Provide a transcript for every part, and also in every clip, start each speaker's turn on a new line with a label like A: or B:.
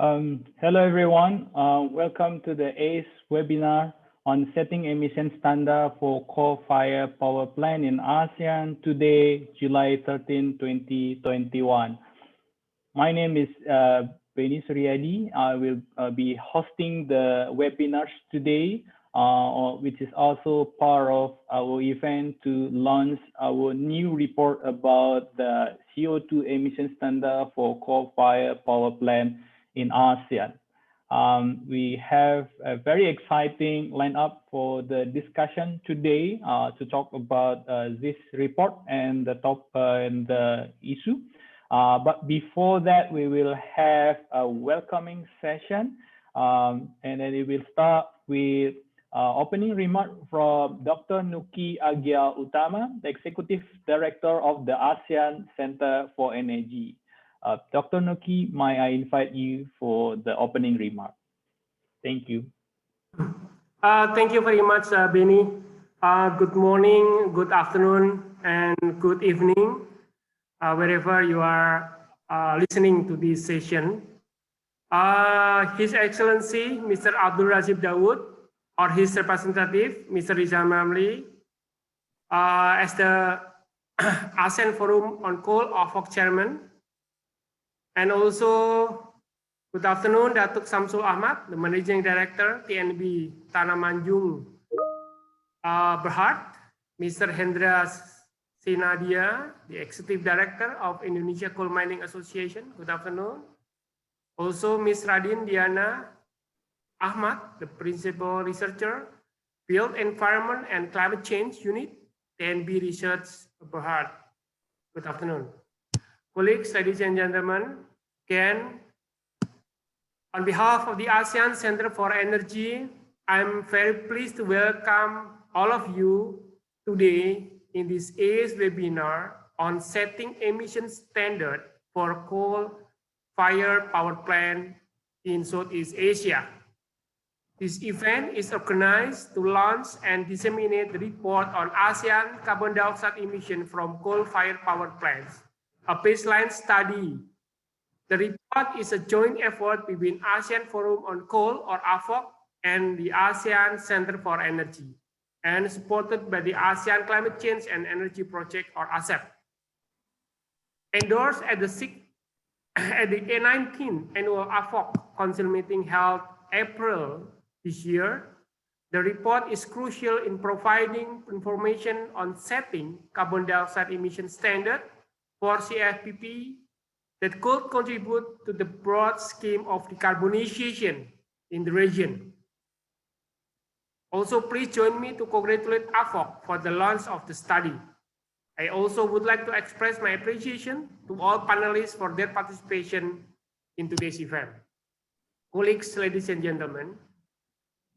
A: Hello everyone. Welcome to the ACE webinar on setting emission standard for coal-fired power plant in ASEAN today, July 13, 2021. My name is Redi Ramli. I will be hosting the webinars today, which is also part of our event to launch our new report about the CO2 emission standard for coal-fired power plant in ASEAN. We have a very exciting lineup for the discussion today to talk about this report and the issue. But before that, we will have a welcoming session, and then we will start with opening remark from Dr. Nuki Agia Utama, the Executive Director of the ASEAN Center for Energy. Dr. Nuki, may I invite you for the opening remark? Thank you.
B: Thank you very much, Benny. Good morning, good afternoon, and good evening, wherever you are listening to this session. His Excellency, Mr. Abdul Razib Dawood, or his representative, Mr. Rizal Ramli, as the ASEAN Forum on Coal AFOC Chairman. And also, good afternoon, Datuk Samsul Ahmad, the Managing Director, TNB Janam Manjung Berhad, Mr. Hendra Sinadia, the Executive Director of Indonesia Coal Mining Association. Good afternoon. Also, Ms. Radin Diana Ahmad, the Principal Researcher, Field Environment and Climate Change Unit, TNB Research Berhad. Good afternoon. Colleagues, ladies and gentlemen, again, on behalf of the ASEAN Center for Energy, I'm very pleased to welcome all of you today in this ACE webinar on setting emission standard for coal-fired power plant in Southeast Asia. This event is organized to launch and disseminate the report on ASEAN carbon dioxide emission from coal-fired power plants, a baseline study. The report is a joint effort between ASEAN Forum on Coal, or AFOC, and the ASEAN Center for Energy, and supported by the ASEAN Climate Change and Energy Project, or ASEP. Endorsed at the 19th annual AFOC Council meeting held April this year, the report is crucial in providing information on setting carbon dioxide emission standard for CFPP that could contribute to the broad scheme of decarbonization in the region. Also, please join me to congratulate AFOC for the launch of the study. I also would like to express my appreciation to all panelists for their participation in today's event. Colleagues, ladies and gentlemen,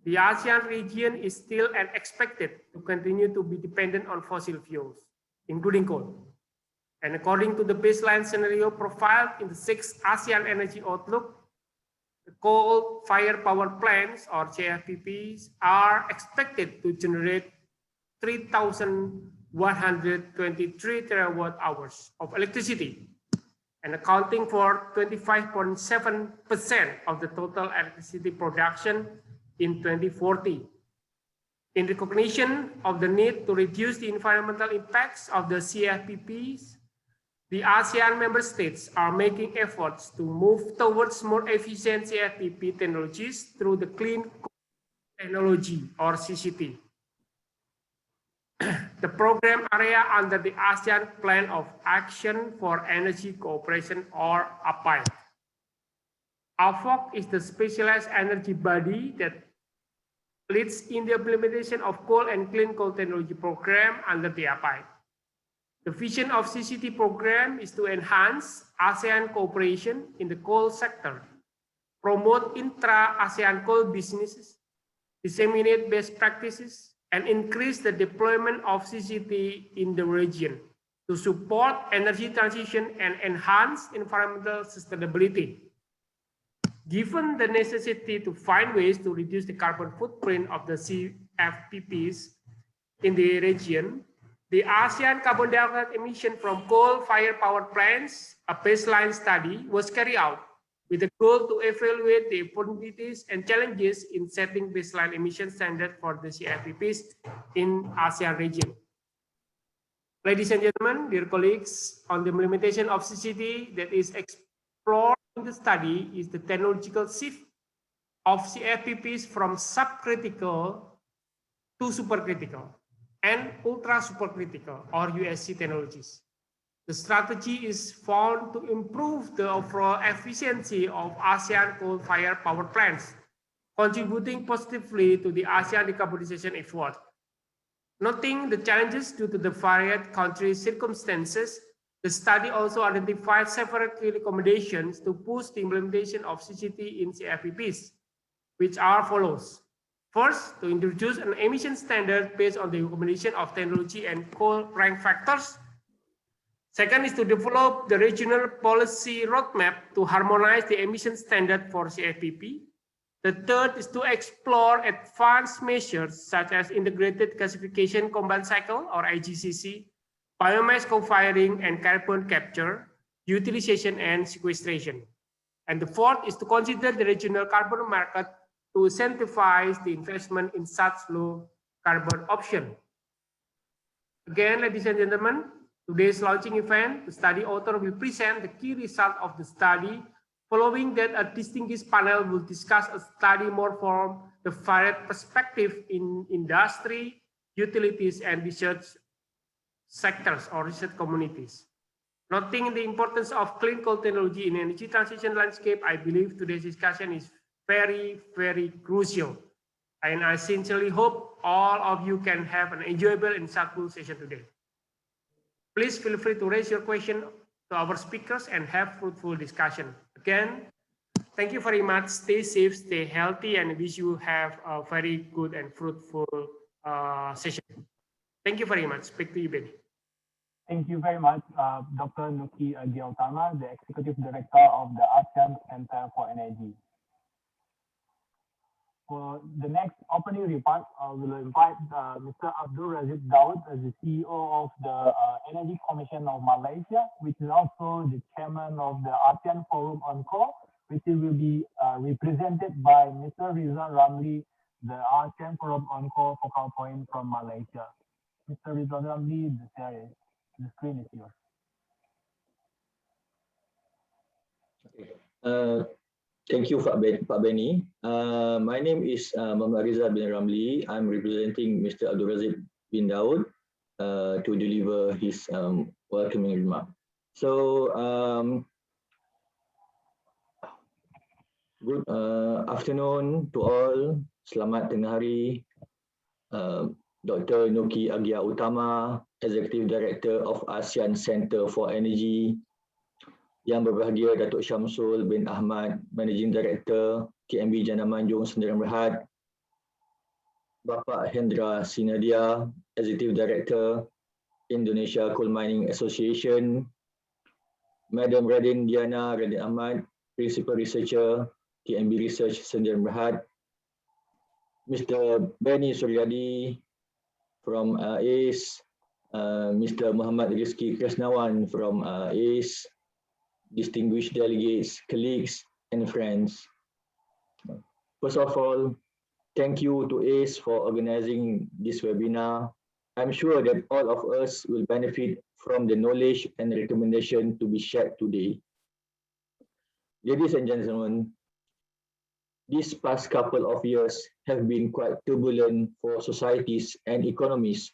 B: the ASEAN region is still and expected to continue to be dependent on fossil fuels, including coal. And according to the baseline scenario profiled in the 6th ASEAN Energy Outlook, the coal-fired power plants, or CFPPs, are expected to generate 3,123 terawatt-hours of electricity, and accounting for 25.7% of the total electricity production in 2040. In recognition of the need to reduce the environmental impacts of the CFPPs, the ASEAN member states are making efforts to move towards more efficient CFPP technologies through the Clean Coal Technology, or CCT. The program area under the ASEAN Plan of Action for Energy Cooperation, or APAI. AFOC is the specialized energy body that leads in the implementation of coal and clean coal technology program under the APAI. The vision of CCT program is to enhance ASEAN cooperation in the coal sector, promote intra-ASEAN coal businesses, disseminate best practices, and increase the deployment of CCT in the region to support energy transition and enhance environmental sustainability. Given the necessity to find ways to reduce the carbon footprint of the CFPPs in the region, the ASEAN carbon dioxide emission from coal-fired power plants, a baseline study, was carried out with the goal to evaluate the opportunities and challenges in setting baseline emission standard for the CFPPs in ASEAN region. Ladies and gentlemen, dear colleagues, on the implementation of CCT that is explored in the study is the technological shift of CFPPs from subcritical to supercritical and ultra supercritical or USC technologies. The strategy is found to improve the overall efficiency of ASEAN coal-fired power plants, contributing positively to the ASEAN decarbonization effort. Noting the challenges due to the varied country circumstances, the study also identified several key recommendations to push the implementation of CCT in CFPPs, which are follows. First, to introduce an emission standard based on the recommendation of technology and coal rank factors. Second is to develop the regional policy roadmap to harmonize the emission standard for CFPP. The third is to explore advanced measures such as integrated gasification combined cycle or IGCC, biomass co-firing and carbon capture, utilization and sequestration. And the fourth is to consider the regional carbon market to incentivize the investment in such low carbon option. Again, ladies and gentlemen, today's launching event, the study author will present the key result of the study. Following that, a distinguished panel will discuss a study more from the varied perspective in industry, utilities, and research sectors or research communities. Noting the importance of clean coal technology in energy transition landscape, I believe today's discussion is very, very crucial. And I sincerely hope all of you can have an enjoyable and insightful session today. Please feel free to raise your question to our speakers and have fruitful discussion. Again, thank you very much. Stay safe, stay healthy, and wish you have a very good and fruitful session. Thank you very much. Back to you, Benny.
A: Thank you very much, Dr. Nuki Agia Utama, the Executive Director of the ASEAN Center for Energy. For the next opening remark, we'll invite Mr. Abdul Razid Daud as the CEO of the Energy Commission of Malaysia, which is also the chairman of the ASEAN Forum on Coal, which will be represented by Mr. Redi Ramli, the ASEAN Forum on Coal focal point from Malaysia. Mr. Redi Ramli, the screen is yours.
C: Thank you, Pak Benny. My name is Muhammad Redi bin Ramli. I'm representing Mr. Abdul Razid bin Daud to deliver his welcoming remark. So, good afternoon to all. Selamat tengah hari. Dr. Nuki Agia Utama, Executive Director of ASEAN Center for Energy. Yang berbahagia Datuk Syamsul bin Ahmad, Managing Director TNB Janam Manjung Sdn Bhd, Bapak Hendra Sinadia, Executive Director Indonesia Coal Mining Association, Madam Radin Diana Radin Ahmad, Principal Researcher TNB Research Sdn Bhd, Mr. Benny Suryadi from ACE, Mr. Muhammad Rizki Kresnawan from ACE, distinguished delegates, colleagues, and friends. First of all, thank you to ACE for organizing this webinar. I'm sure that all of us will benefit from the knowledge and recommendation to be shared today. Ladies and gentlemen, these past couple of years have been quite turbulent for societies and economies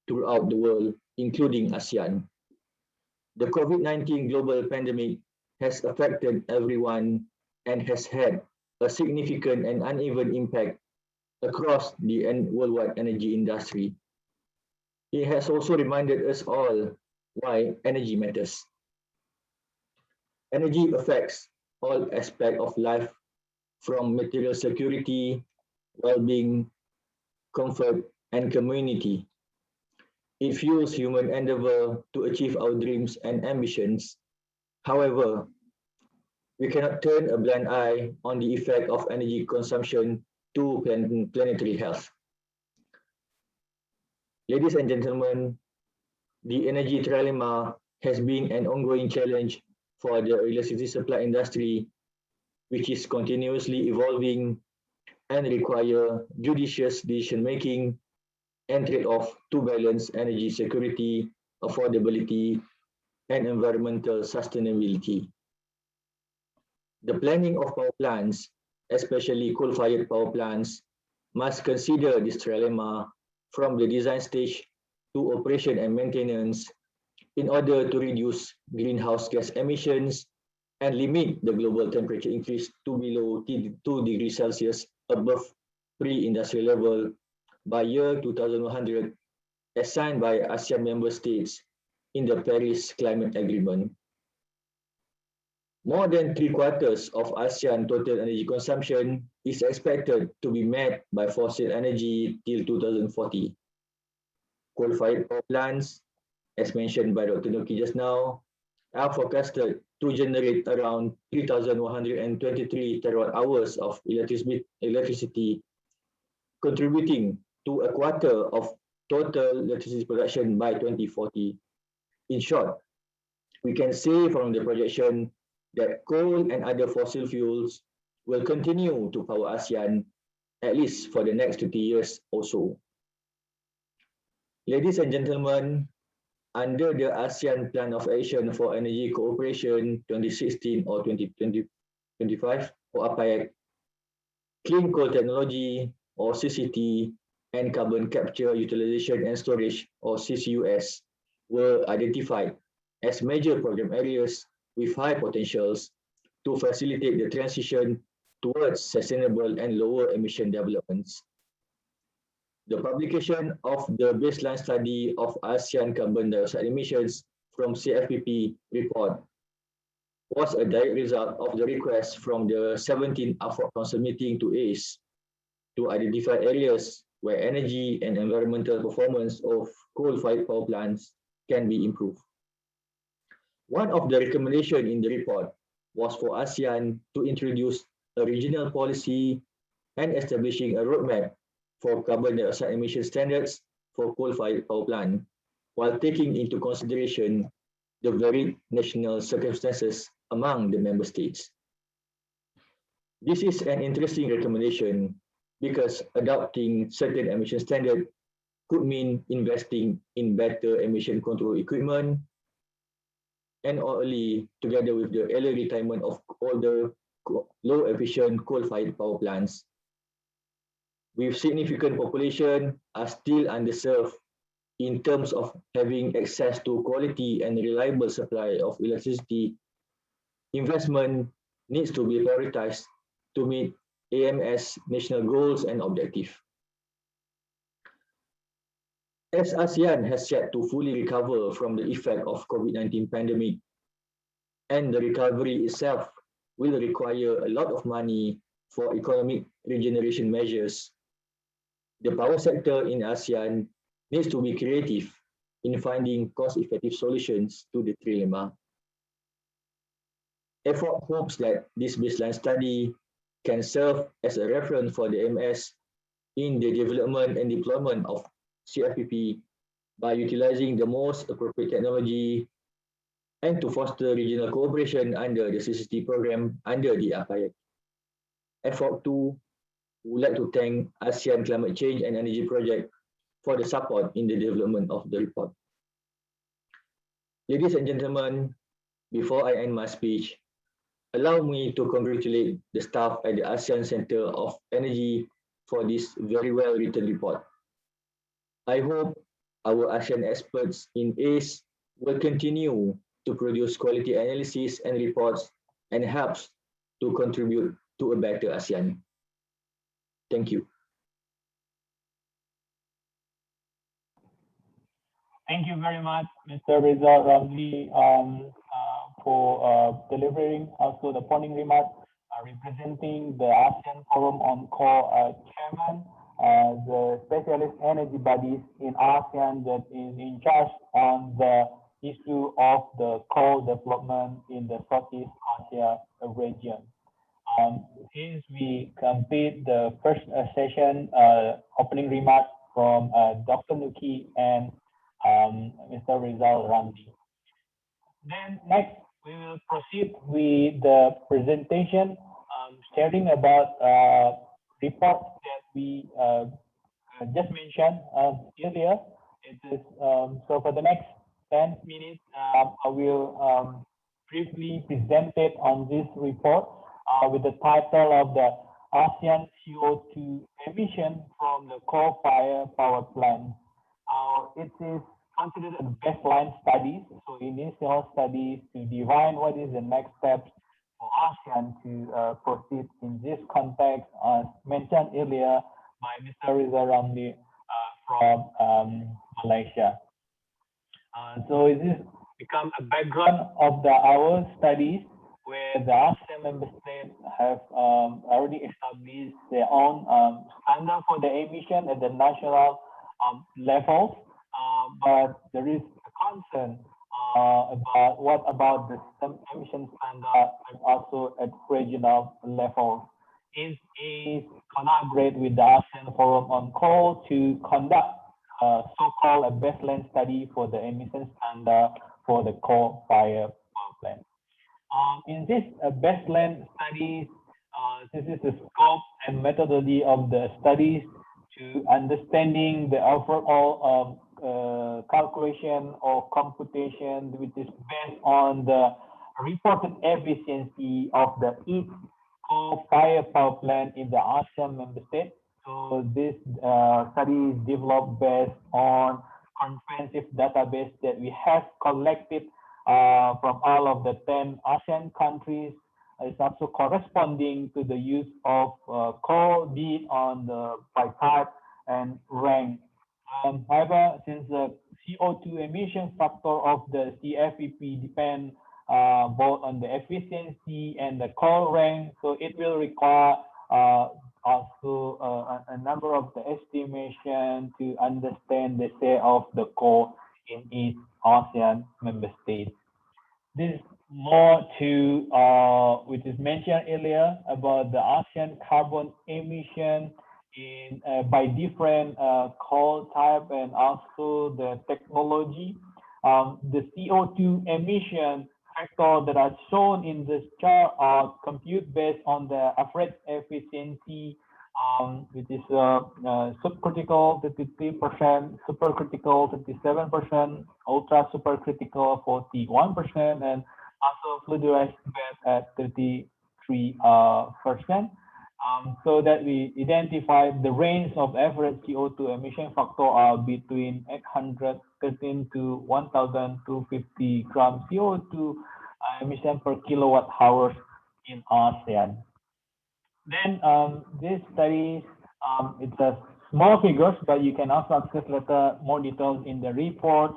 C: throughout the world, including ASEAN. The COVID-19 global pandemic has affected everyone and has had a significant and uneven impact across the worldwide energy industry. It has also reminded us all why energy matters. Energy affects all aspects of life, from material security, well-being, comfort, and community. It fuels human endeavor to achieve our dreams and ambitions. However, we cannot turn a blind eye on the effect of energy consumption to planetary health. Ladies and gentlemen, the energy trilemma has been an ongoing challenge for the electricity supply industry which is continuously evolving and require judicious decision-making and trade-off to balance energy security, affordability, and environmental sustainability. The planning of power plants, especially coal-fired power plants, must consider this trilemma from the design stage to operation and maintenance in order to reduce greenhouse gas emissions and limit the global temperature increase to below 2 degrees Celsius above pre-industrial level by year 2100, as signed by ASEAN member states in the Paris Climate Agreement. More than 3/4 of ASEAN total energy consumption is expected to be met by fossil energy till 2040. Coal-fired power plants, as mentioned by Dr. Noki just now, are forecasted to generate around 3,123 terawatt-hours of electricity, contributing to a quarter of total electricity production by 2040. In short, we can say from the projection that coal and other fossil fuels will continue to power ASEAN at least for the next 20 years or so. Ladies and gentlemen, under the ASEAN Plan of Action for Energy Cooperation 2016 or 2025 or APAEC, clean coal technology or CCT and carbon capture, utilization and storage or CCUS were identified as major program areas with high potentials to facilitate the transition towards sustainable and lower emission developments. The publication of the baseline study of ASEAN carbon dioxide emissions from CFPP report was a direct result of the request from the 17th AFROC Council meeting to ACE to identify areas where energy and environmental performance of coal-fired power plants can be improved. One of the recommendations in the report was for ASEAN to introduce a regional policy and establishing a roadmap for carbon dioxide emission standards for coal-fired power plant, while taking into consideration the varied national circumstances among the member states. This is an interesting recommendation because adopting certain emission standards could mean investing in better emission control equipment and early, together with the early retirement of older, low-efficient coal-fired power plants. With significant population are still underserved in terms of having access to quality and reliable supply of electricity, investment needs to be prioritized to meet AMS national goals and objectives. As ASEAN has yet to fully recover from the effect of COVID-19 pandemic, and the recovery itself will require a lot of money for economic regeneration measures, the power sector in ASEAN needs to be creative in finding cost-effective solutions to the trilemma. AFROC hopes that this baseline study can serve as a reference for the MS in the development and deployment of CFPP by utilizing the most appropriate technology and to foster regional cooperation under the CCT program under the APAEC. AFROC 2 would like to thank ASEAN Climate Change and Energy Project for the support in the development of the report. Ladies and gentlemen, before I end my speech, allow me to congratulate the staff at the ASEAN Center of Energy for this very well-written report. I hope our ASEAN experts in ACE will continue to produce quality analysis and reports and helps to contribute to a better ASEAN. Thank you.
A: Thank you very much, Mr. Redi Ramli, for delivering also the opening remarks, representing the ASEAN Forum on Coal Chairman, the specialist energy bodies in ASEAN that is in charge on the issue of the coal development in the Southeast Asia region. Since we complete the first session, opening remarks from Dr. Nuki and Mr. Redi Ramli. Then next, we will proceed with the presentation sharing about reports that we just mentioned earlier. It is so for the next 10 minutes, I will briefly present it on this report with the title of the ASEAN CO2 emission from the coal-fired power plant. It is considered a baseline study, so initial studies to define what is the next steps for ASEAN to proceed in this context, as mentioned earlier by Mr. Redi Ramli from Malaysia. So it has become a background of our studies where the ASEAN member states have already established their own standard for the emission at the national level, but there is a concern about what about the emission standard and also at regional level. It is collaborate with the ASEAN Forum on Coal to conduct so-called a baseline study for the emission standard for the coal-fired power plant. In this baseline studies, this is the scope and methodology of the studies to understanding the overall calculation or computation, which is based on the reported efficiency of the each coal-fired power plant in the ASEAN member state. So this study is developed based on comprehensive database that we have collected from all of the 10 ASEAN countries. It's also corresponding to the use of coal, be it on the by type and rank. However, since the CO2 emission factor of the CFEP depend both on the efficiency and the coal rank, so it will require also a number of the estimation to understand the share of the coal in each ASEAN member state. This is more to which is mentioned earlier about the ASEAN carbon emission in by different coal type and also the technology. The CO2 emission factor that are shown in this chart are computed based on the average efficiency, which is subcritical 33%, supercritical 37%, ultra supercritical 41%, and also fluidized bed at 33%. So that we identify the range of average CO2 emission factor are between 813 to 1,250 grams CO2 emission per kilowatt hours in ASEAN. Then this study, it's a small figures, but you can also access later more details in the report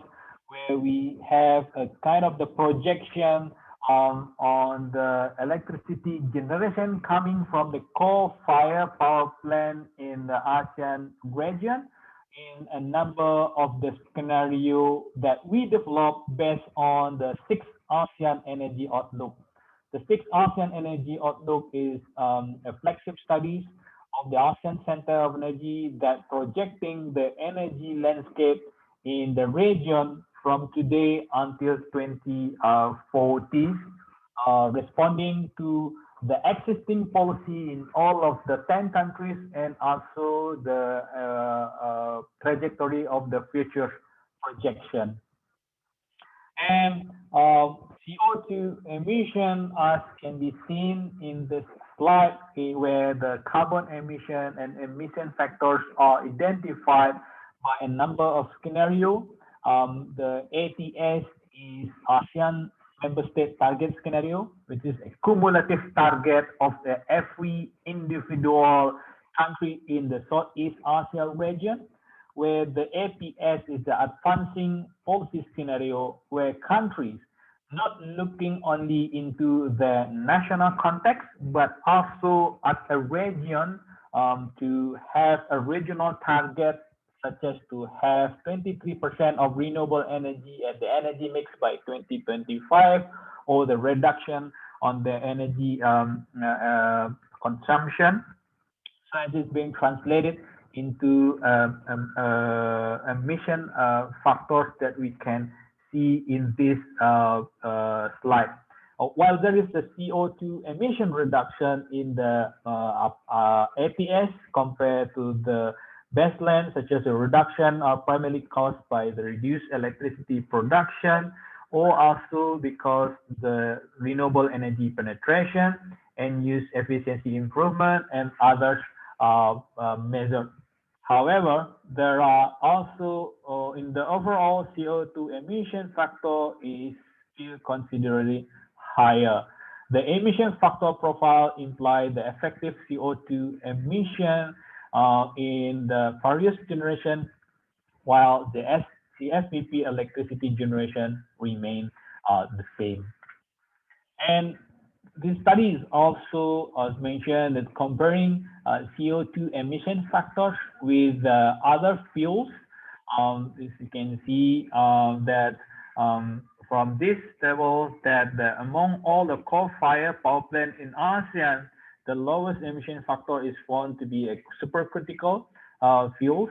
A: where we have a kind of the projection on the electricity generation coming from the coal-fired power plant in the ASEAN region in a number of the scenario that we developed based on the 6 ASEAN Energy Outlook. The 6 ASEAN Energy Outlook is a flagship studies of the ASEAN Center of Energy that projecting the energy landscape in the region from today until 2040, responding to the existing policy in all of the 10 countries and also the trajectory of the future projection. And CO2 emission, as can be seen in this slide, where the carbon emission and emission factors are identified by a number of scenarios. The ATS is ASEAN member state target scenario, which is a cumulative target of every individual country in the Southeast Asia region, where the APS is the advancing policy scenario, where countries not looking only into the national context, but also at a region to have a regional target, such as to have 23% of renewable energy at the energy mix by 2025, or the reduction on the energy consumption. So it is being translated into emission factors that we can see in this slide. while there is the CO2 emission reduction in the APS compared to the baseline, such as a reduction are primarily caused by the reduced electricity production, or also because the renewable energy penetration and use efficiency improvement and others measured. However, there are also in the overall CO2 emission factor is still considerably higher. The emission factor profile implies the effective CO2 emission in the various generation, while the CFPP electricity generation remain the same. And this study is also, as mentioned, that comparing CO2 emission factors with other fuels. As you can see that from this table that among all the coal-fired power plants in ASEAN, the lowest emission factor is found to be a supercritical fuels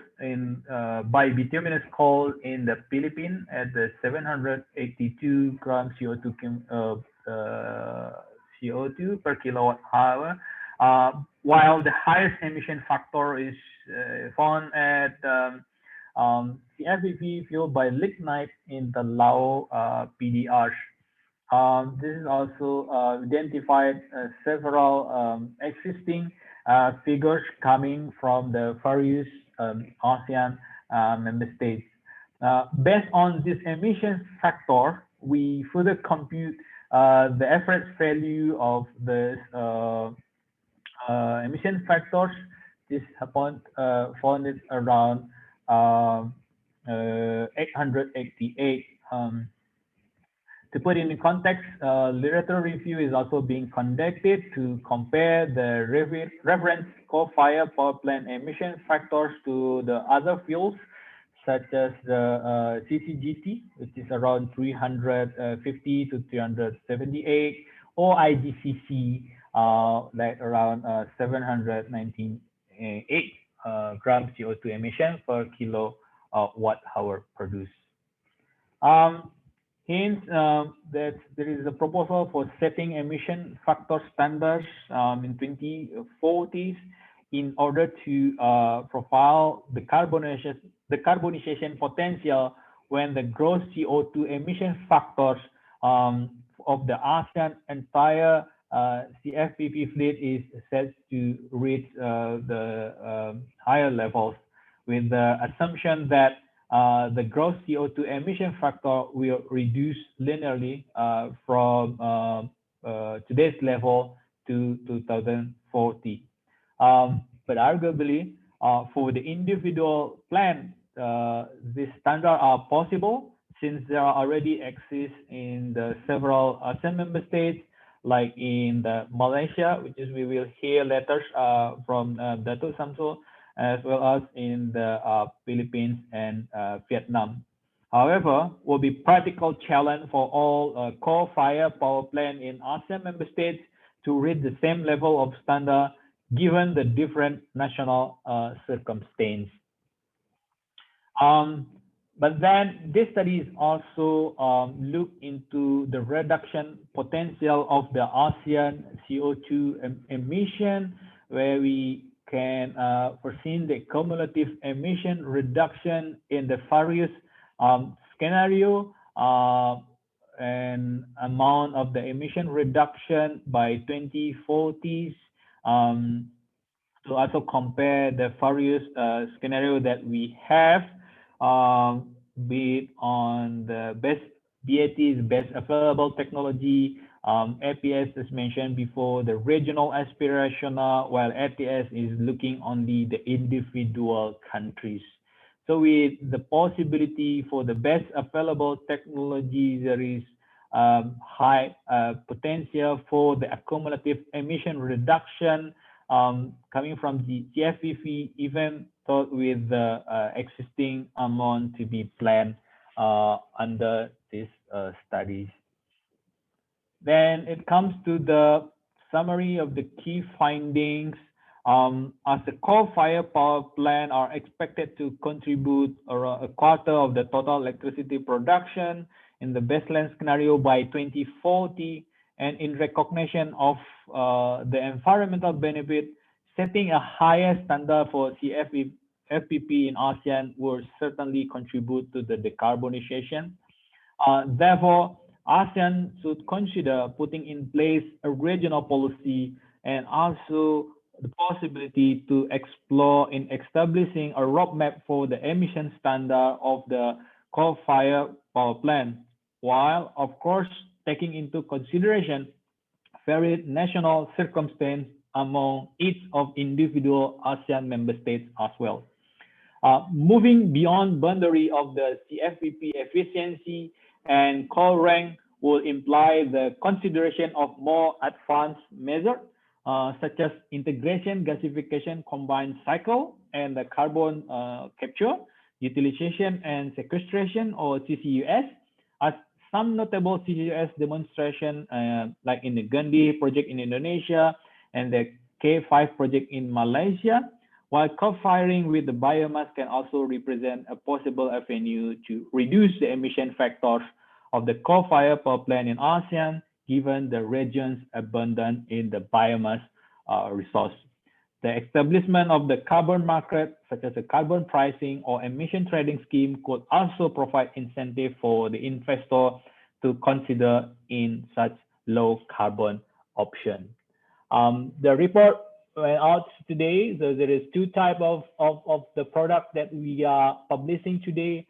A: by bituminous coal in the Philippines at the 782 grams CO2 per kilowatt hour, while the highest emission factor is found at CFPP fueled by lignite in the Lao PDRs. This is also identified several existing figures coming from the various ASEAN member states. Based on this emission factor, we further compute the average value of the emission factors. This found it around 888. To put it in context, literature review is also being conducted to compare the reference coal-fired power plant emission factors to the other fuels, such as the CCGT, which is around 350 to 378, or IGCC, like around 798 grams CO2 emission per kilowatt hour produced. Hence, that there is a proposal for setting emission factor standards in 2040s in order to profile the carbonization potential when the gross CO2 emission factors of the ASEAN entire CFPP fleet is set to reach the higher levels, with the assumption that the gross CO2 emission factor will reduce linearly from today's level to 2040. But arguably, for the individual plant, these standards are possible since there are already exist in the several ASEAN member states, like in Malaysia, which is we will hear later from Dato' Samsul, as well as in the Philippines and Vietnam. However, will be practical challenge for all coal-fired power plant in ASEAN member states to reach the same level of standard given the different national circumstances. But then this study is also look into the reduction potential of the ASEAN CO2 emission, where we can foresee the cumulative emission reduction in the various scenario and amount of the emission reduction by 2040s, to also compare the various scenario that we have, be it on the best BAT's best available technology, APS as mentioned before, the regional aspirational, while APS is looking only the individual countries. So with the possibility for the best available technology, there is high potential for the accumulative emission reduction coming from the CFPP, even though with the existing amount to be planned under these studies. Then it comes to the summary of the key findings. As the coal-fired power plant are expected to contribute around a quarter of the total electricity production in the baseline scenario by 2040, and in recognition of the environmental benefit, setting a higher standard for FPP in ASEAN will certainly contribute to the decarbonization. Therefore, ASEAN should consider putting in place a regional policy and also the possibility to explore in establishing a roadmap for the emission standard of the coal-fired power plant, while of course taking into consideration varied national circumstances among each of individual ASEAN member states as well. Moving beyond boundary of the CFPP efficiency and coal rank will imply the consideration of more advanced measures such as integration, gasification, combined cycle, and the carbon capture, utilization, and sequestration, or CCUS, as some notable CCUS demonstration like in the Gandhi project in Indonesia and the K5 project in Malaysia, while co-firing with the biomass can also represent a possible avenue to reduce the emission factors of the coal-fired power plant in ASEAN, given the region's abundance in the biomass resource. The establishment of the carbon market, such as a carbon pricing or emission trading scheme, could also provide incentive for the investor to consider in such low carbon option. The report went out today. So there is two types of the product that we are publishing today.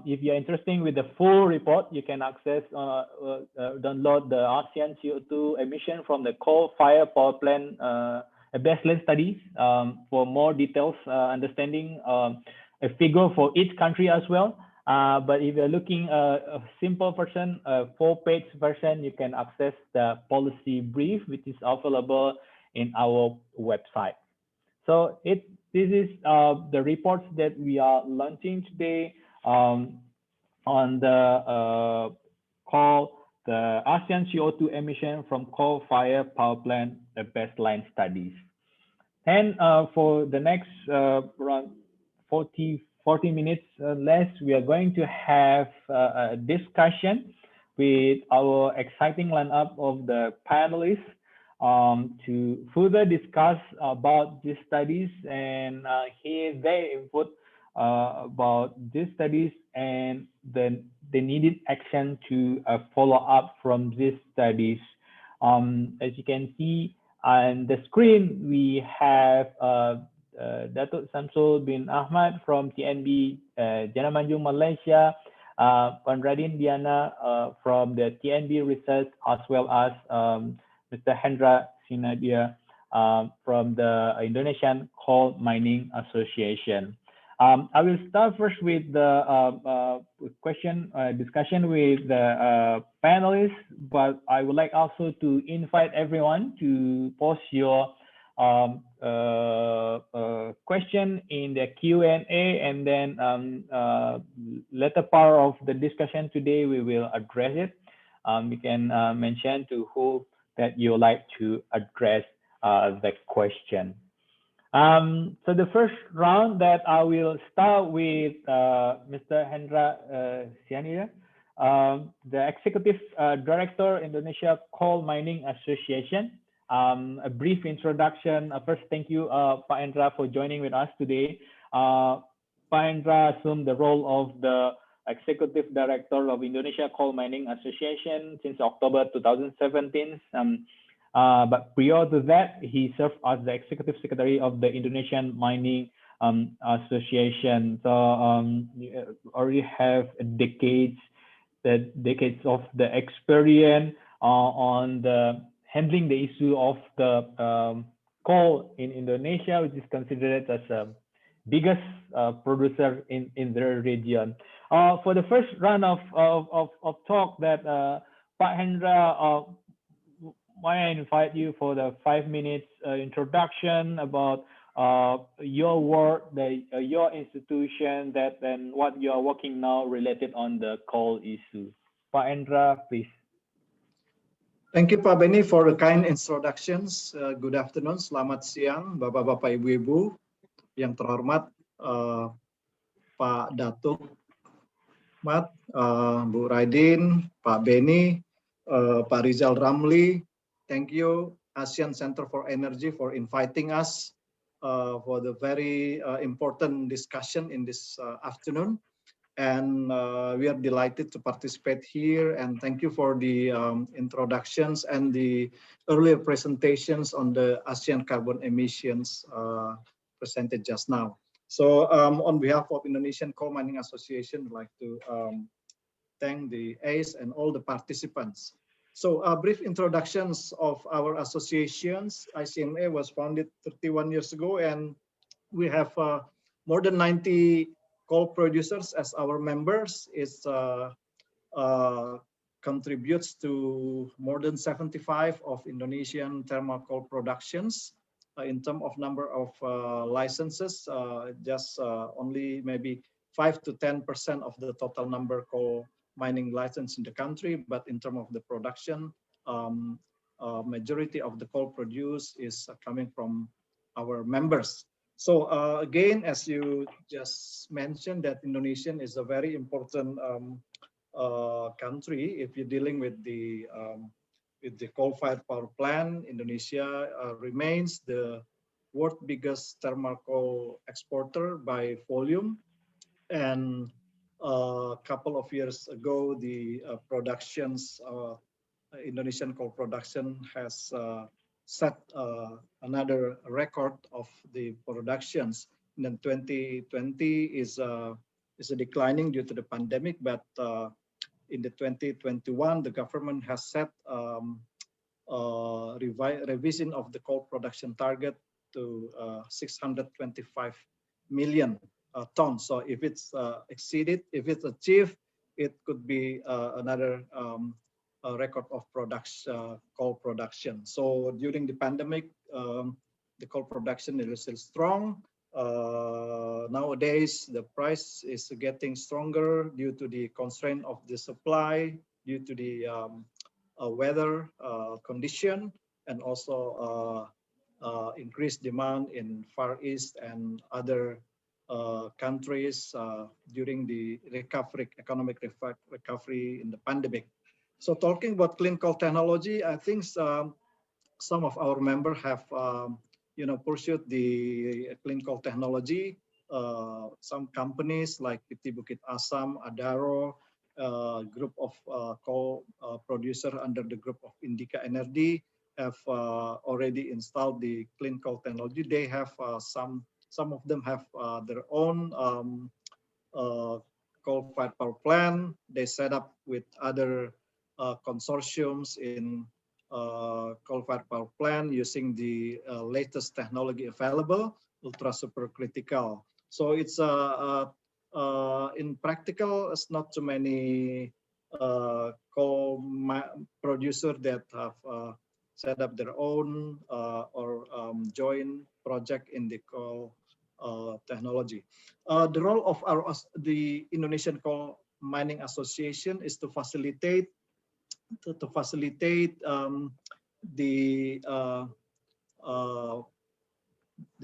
A: If you're interested with the full report, you can access, download the ASEAN CO2 emission from the coal-fired power plant baseline studies for more details, understanding a figure for each country as well. But if you're looking a simple version, a 4-page version, you can access the policy brief, which is available in our website. So this is the reports that we are launching today on the call the ASEAN CO2 emission from coal-fired power plant baseline studies. And for the next around 40 minutes less, we are going to have a discussion with our exciting lineup of the panelists to further discuss about these studies and hear their input about these studies and the needed action to follow up from these studies. As you can see on the screen, we have Datuk Samsul bin Ahmad from TNB Janam Manjung, Malaysia, Radin Diana from the TNB Research, as well as Mr. Hendra Sinadia from the Indonesian Coal Mining Association. I will start first with the discussion with the panelists, but I would like also to invite everyone to post your question in the Q&A, and then later part of the discussion today, we will address it. You can mention to who that you like to address the question. So the first round that I will start with Mr. Hendra Siania, the Executive Director, Indonesia Coal Mining Association. A brief introduction. First, thank you, Pak Hendra, for joining with us today. Pak Hendra assumed the role of the Executive Director of Indonesia Coal Mining Association since October 2017. But prior to that, he served as the Executive Secretary of the Indonesian Mining Association. So you already have decades of the experience on the handling the issue of the coal in Indonesia, which is considered as the biggest producer in the region. For the first round of talk, that Pak Hendra, why I invite you for the 5 minutes introduction about your work, your institution, and what you are working now related on the coal issue. Pak Hendra, please.
D: Thank you, Pak Benny, for the kind introductions. Good afternoon, selamat siang, Bapak-Bapak, Ibu-Ibu yang terhormat, Pak Datuk Mat, Bu Radin, Pak Benny, Pak Rizal Ramli. Thank you, ASEAN Center for Energy, for inviting us for the very important discussion in this afternoon. And we are delighted to participate here. And thank you for the introductions and the earlier presentations on the ASEAN carbon emissions presented just now. So on behalf of Indonesian Coal Mining Association, I'd like to thank the ACE and all the participants. So brief introductions of our associations. ICMA was founded 31 years ago, and we have more than 90 coal producers as our members. It contributes to more than 75 of Indonesian thermal coal productions. In terms of number of licenses, just only maybe 5 to 10% of the total number coal mining license in the country. But in terms of the production, majority of the coal produced is coming from our members. So again, as you just mentioned, that Indonesian is a very important country. If you're dealing with the coal-fired power plant, Indonesia remains the world biggest thermal coal exporter by volume. And a couple of years ago, the Indonesian coal production has set another record of the productions. And then 2020 is declining due to the pandemic, but in the 2021, the government has set revision of the coal production target to 625 million tons. So if it's exceeded, if it's achieved, it could be another record of coal production. So during the pandemic, the coal production is still strong. Nowadays, the price is getting stronger due to the constraint of the supply, due to the weather condition, and also increased demand in Far East and other countries during the economic recovery in the pandemic. So talking about clean coal technology, I think some of our members have pursued the clean coal technology. Some companies like PT Bukit Asam, Adaro, group of coal producer under the group of Indica Energy have already installed the clean coal technology. They have some of them have their own coal-fired power plant. They set up with other consortiums in coal-fired power plant using the latest technology available, ultra supercritical. So it's in practical, it's not too many coal producers that have set up their own or joint project in the coal technology. The role of the Indonesian Coal Mining Association is to facilitate the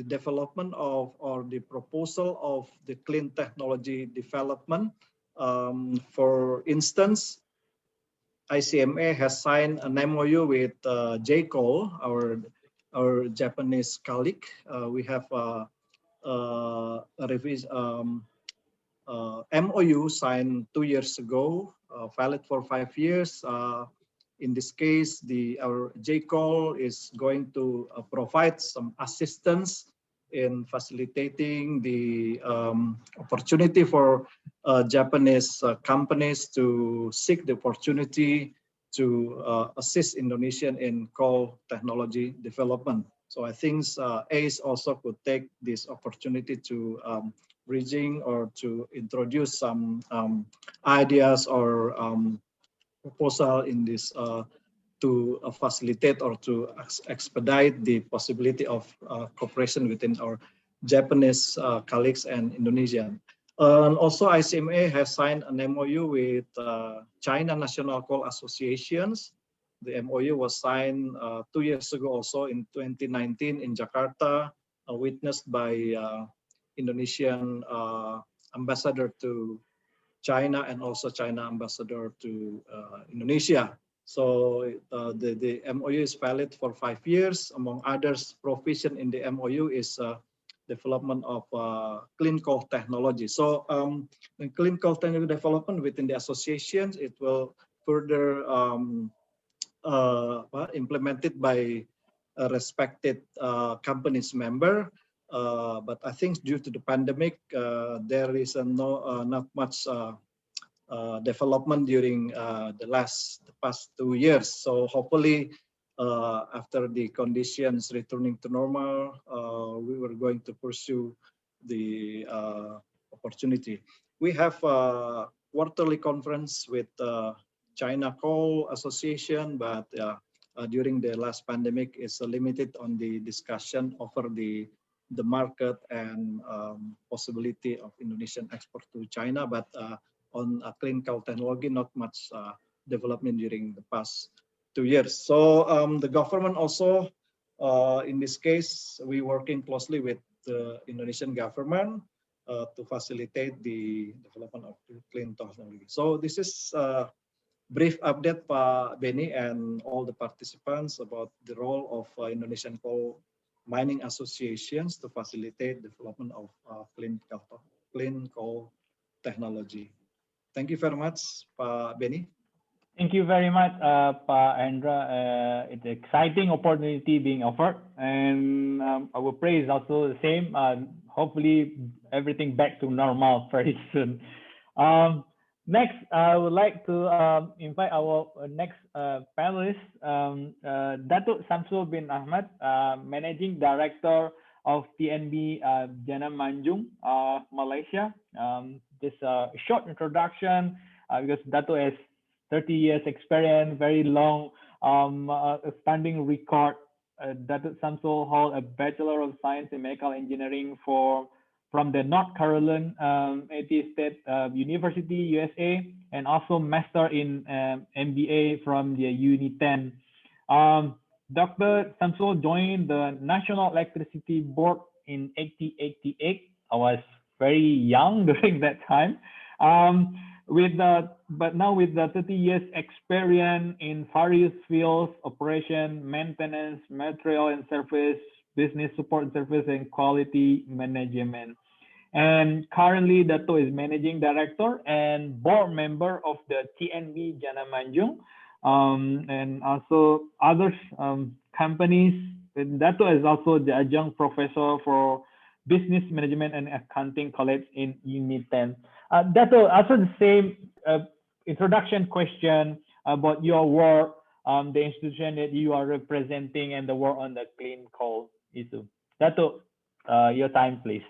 D: development of, or the proposal of, the clean technology development. For instance, ICMA has signed an MOU with J-Coal, our Japanese colleague. We have MOU signed 2 years ago, valid for 5 years. In this case, our J-Coal is going to provide some assistance in facilitating the opportunity for Japanese companies to seek the opportunity to assist Indonesian in coal technology development. So I think ACE also could take this opportunity to bridging or to introduce some ideas or proposal in this to facilitate or to expedite the possibility of cooperation within our Japanese colleagues and Indonesian. And also ICMA has signed an MOU with China National Coal Associations. The MOU was signed 2 years ago also in 2019 in Jakarta, witnessed by Indonesian ambassador to China and also China ambassador to Indonesia. So the MOU is valid for 5 years. Among others, provision in the MOU is development of clean coal technology. So the clean coal technology development within the associations, it will further implemented by a respected companies member. But I think due to the pandemic, there is not much development during the past 2 years. So hopefully, after the conditions returning to normal, we were going to pursue the opportunity. We have a quarterly conference with China Coal Association, but during the last pandemic, is limited on the discussion over the market and possibility of Indonesian export to China. But on clean coal technology, not much development during the past 2 years. So the government also, in this case, we working closely with the Indonesian government to facilitate the development of the clean technology. So this is a brief update, Pak Benny, and all the participants about the role of Indonesian coal mining associations to facilitate development of clean coal technology. Thank you very much, Pak Benny.
A: Thank you very much, Pak Hendra. It's an exciting opportunity being offered, and our prayer is also the same. Hopefully, everything back to normal very soon. Next, I would like to invite our next panelist, Datuk Samsul bin Ahmad, Managing Director of TNB Janam Manjung, Malaysia. Just a short introduction, because Datuk has 30 years experience, very long standing record. Datuk Samsul holds a Bachelor of Science in Mechanical Engineering from the North Carolina State University, USA, and also Master in MBA from the Uni 10. Dr. Samsul joined the National Electricity Board in 1888. I was very young during that time. But now with the 30 years experience in various fields, operation, maintenance, material and service, business support service, and quality management. And currently, Dato is Managing Director and Board Member of the TNB Janam Manjung, and also other companies. And Dato is also the Adjunct Professor for Business Management and Accounting College in Uni 10. Dato, also the same introduction question about your work, the institution that you are representing, and the work on the clean coal issue. Dato, your time, please.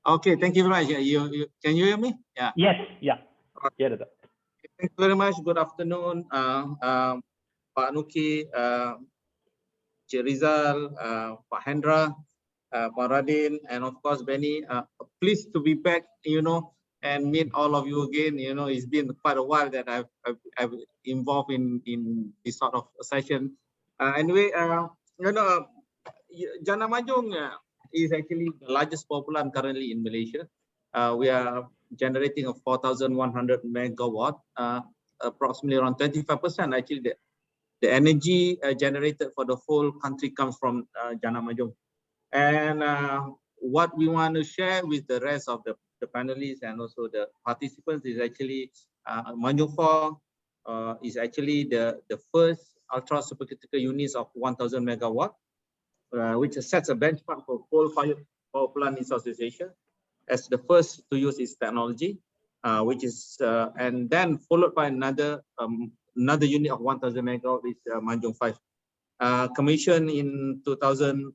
E: Okay, thank you very much. Can you hear me? Yeah.
A: Yes, yeah. Yeah, Dato.
E: Thank you very much. Good afternoon, Pak Nuki, Cik Rizal, Pak Hendra, Pak Radin, and of course Benny. Pleased to be back, and meet all of you again. It's been quite a while that I've involved in this sort of session. Anyway, Janam Manjung is actually the largest power plant currently in Malaysia. We are generating a 4,100 megawatt, approximately around 25%. Actually, the energy generated for the whole country comes from Janam Manjung. And what we want to share with the rest of the panelists and also the participants is actually Manjung 4 is actually the first ultra supercritical units of 1,000 megawatt, which sets a benchmark for coal-fired power plant in Southeast Asia as the first to use its technology, which is and then followed by another unit of 1,000 megawatt, which is Manjung 5. Commissioned in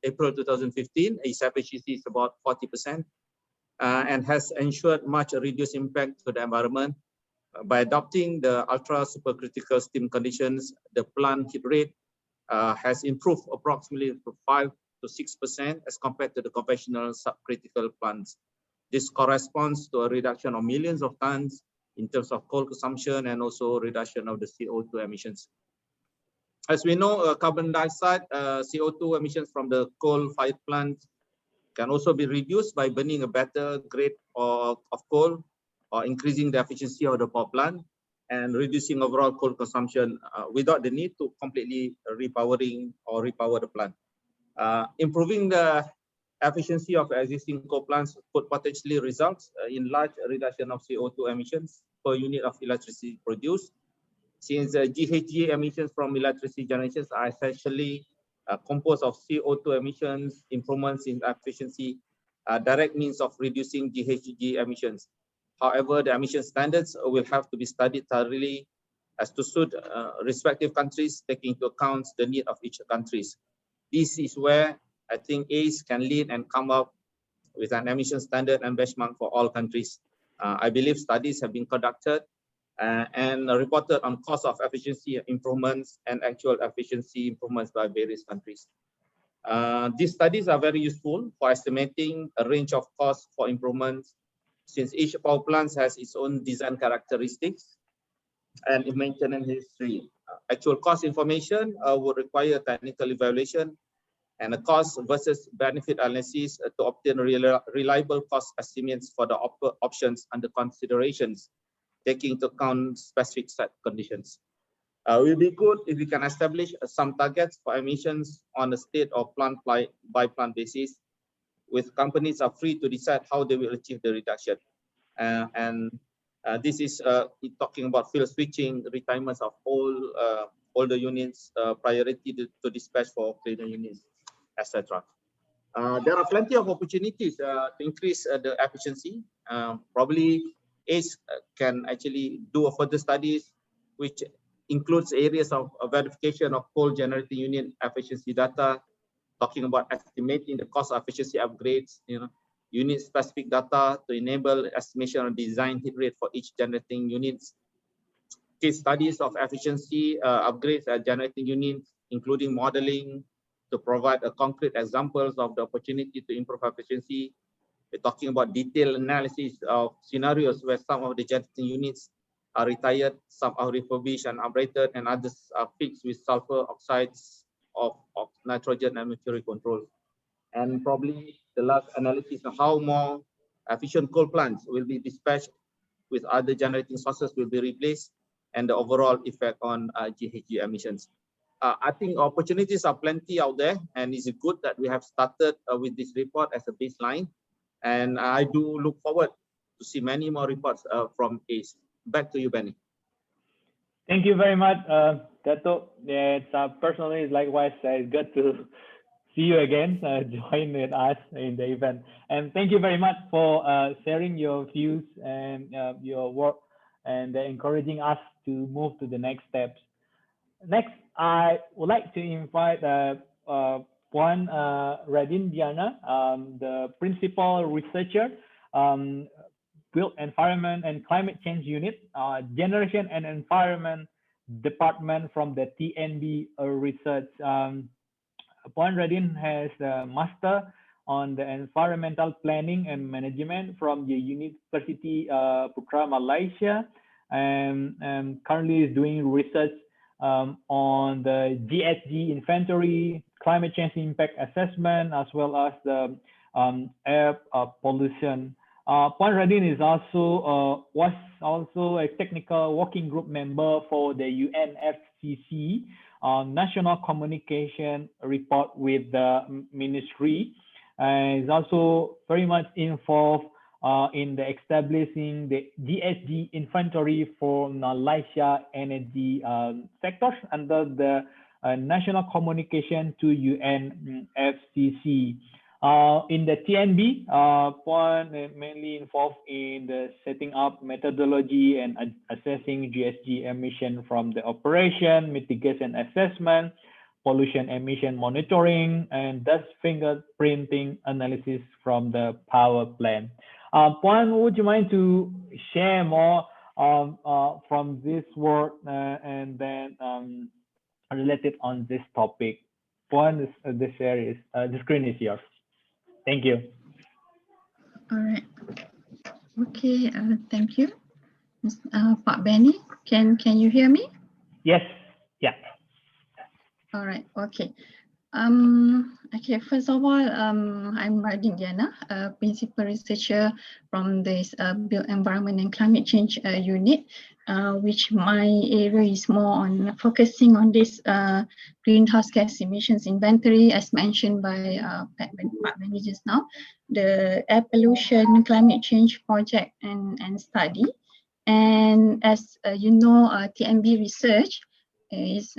E: April 2015, its efficiency is about 40%, and has ensured much reduced impact to the environment. By adopting the ultra supercritical steam conditions, the plant heat rate has improved approximately 5 to 6% as compared to the conventional subcritical plants. This corresponds to a reduction of millions of tons in terms of coal consumption and also reduction of the CO2 emissions. As we know, carbon dioxide, CO2 emissions from the coal-fired plants can also be reduced by burning a better grade of coal or increasing the efficiency of the power plant and reducing overall coal consumption without the need to completely repowering or repower the plant. Improving the efficiency of existing coal plants could potentially result in large reduction of CO2 emissions per unit of electricity produced, since GHG emissions from electricity generations are essentially composed of CO2 emissions, improvements in efficiency, direct means of reducing GHG emissions. However, the emission standards will have to be studied thoroughly as to suit respective countries, taking into account the need of each countries. This is where I think ACE can lead and come up with an emission standard and benchmark for all countries. I believe studies have been conducted and reported on cost of efficiency improvements and actual efficiency improvements by various countries. These studies are very useful for estimating a range of costs for improvements, since each power plant has its own design characteristics and maintenance history. Actual cost information would require technical evaluation and a cost versus benefit analysis to obtain reliable cost estimates for the options under considerations, taking into account specific set conditions. It will be good if we can establish some targets for emissions on a state or plant by plant basis, with companies are free to decide how they will achieve the reduction. This is talking about fuel switching, retirements of older units, priority to dispatch for cleaner units, etc. There are plenty of opportunities to increase the efficiency. Probably ACE can actually do a further studies, which includes areas of verification of coal generating unit efficiency data, talking about estimating the cost of efficiency upgrades, unit specific data to enable estimation of design hit rate for each generating units. Case studies of efficiency upgrades at generating units, including modeling to provide a concrete examples of the opportunity to improve efficiency. We're talking about detailed analysis of scenarios where some of the generating units are retired, some are refurbished and upgraded, and others are fixed with sulfur oxides of nitrogen and mercury control. And probably the last analysis of how more efficient coal plants will be dispatched with other generating sources will be replaced, and the overall effect on GHG emissions. I think opportunities are plenty out there, and it's good that we have started with this report as a baseline. And I do look forward to see many more reports from ACE. Back to you, Benny.
A: Thank you very much, Dato. It's personally, likewise, good to see you again, join with us in the event. And thank you very much for sharing your views and your work and encouraging us to move to the next steps. Next, I would like to invite Puan Redi Ramli, the Principal Researcher, Built Environment and Climate Change Unit, Generation and Environment Department from the TNB Research. Puan Redi has a Master on the Environmental Planning and Management from the University Putra, Malaysia, and currently is doing research on the GHG inventory, climate change impact assessment, as well as the air pollution. Puan Redi is was also a technical working group member for the UNFCCC National Communication Report with the Ministry, and is also very much involved in the establishing the GHG inventory for Malaysia energy sectors under the National Communication to UNFCCC. In the TNB, Puan is mainly involved in the setting up methodology and assessing GHG emission from the operation, mitigation assessment, pollution emission monitoring, and dust fingerprinting analysis from the power plant. Puan, would you mind to share more from this work and then related on this topic? Puan, the screen is yours. Thank you.
F: All right. Okay. Thank you, Pak Benny. Can you hear me?
A: Yes. Yeah.
F: All right. Okay. Okay, first of all, I'm Redi Diana, a principal researcher from this Built Environment and Climate Change unit, which my area is more on focusing on this greenhouse gas emissions inventory, as mentioned by Pak Benny just now, the air pollution climate change project and study. And as you know, TNB Research is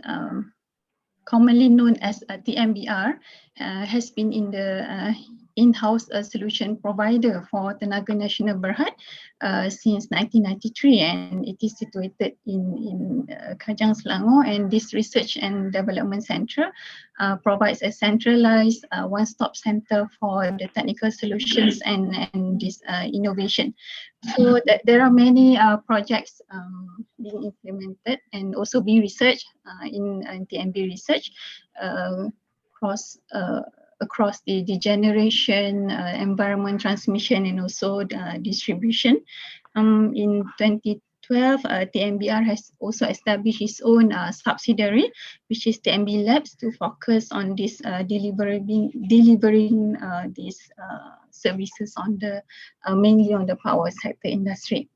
F: commonly known as TNBR, has been in the in-house solution provider for Tenaga Nasional Berhad since 1993, and it is situated in Kajang, Selangor. And this research and development center provides a centralized one-stop center for the technical solutions and this innovation. So there are many projects being implemented and also being researched in TNB Research across the generation, environment, transmission, and also distribution. In 2012, TNBR has also established its own subsidiary, which is TNB Labs, to focus on this delivering these services on the mainly on the power sector industry.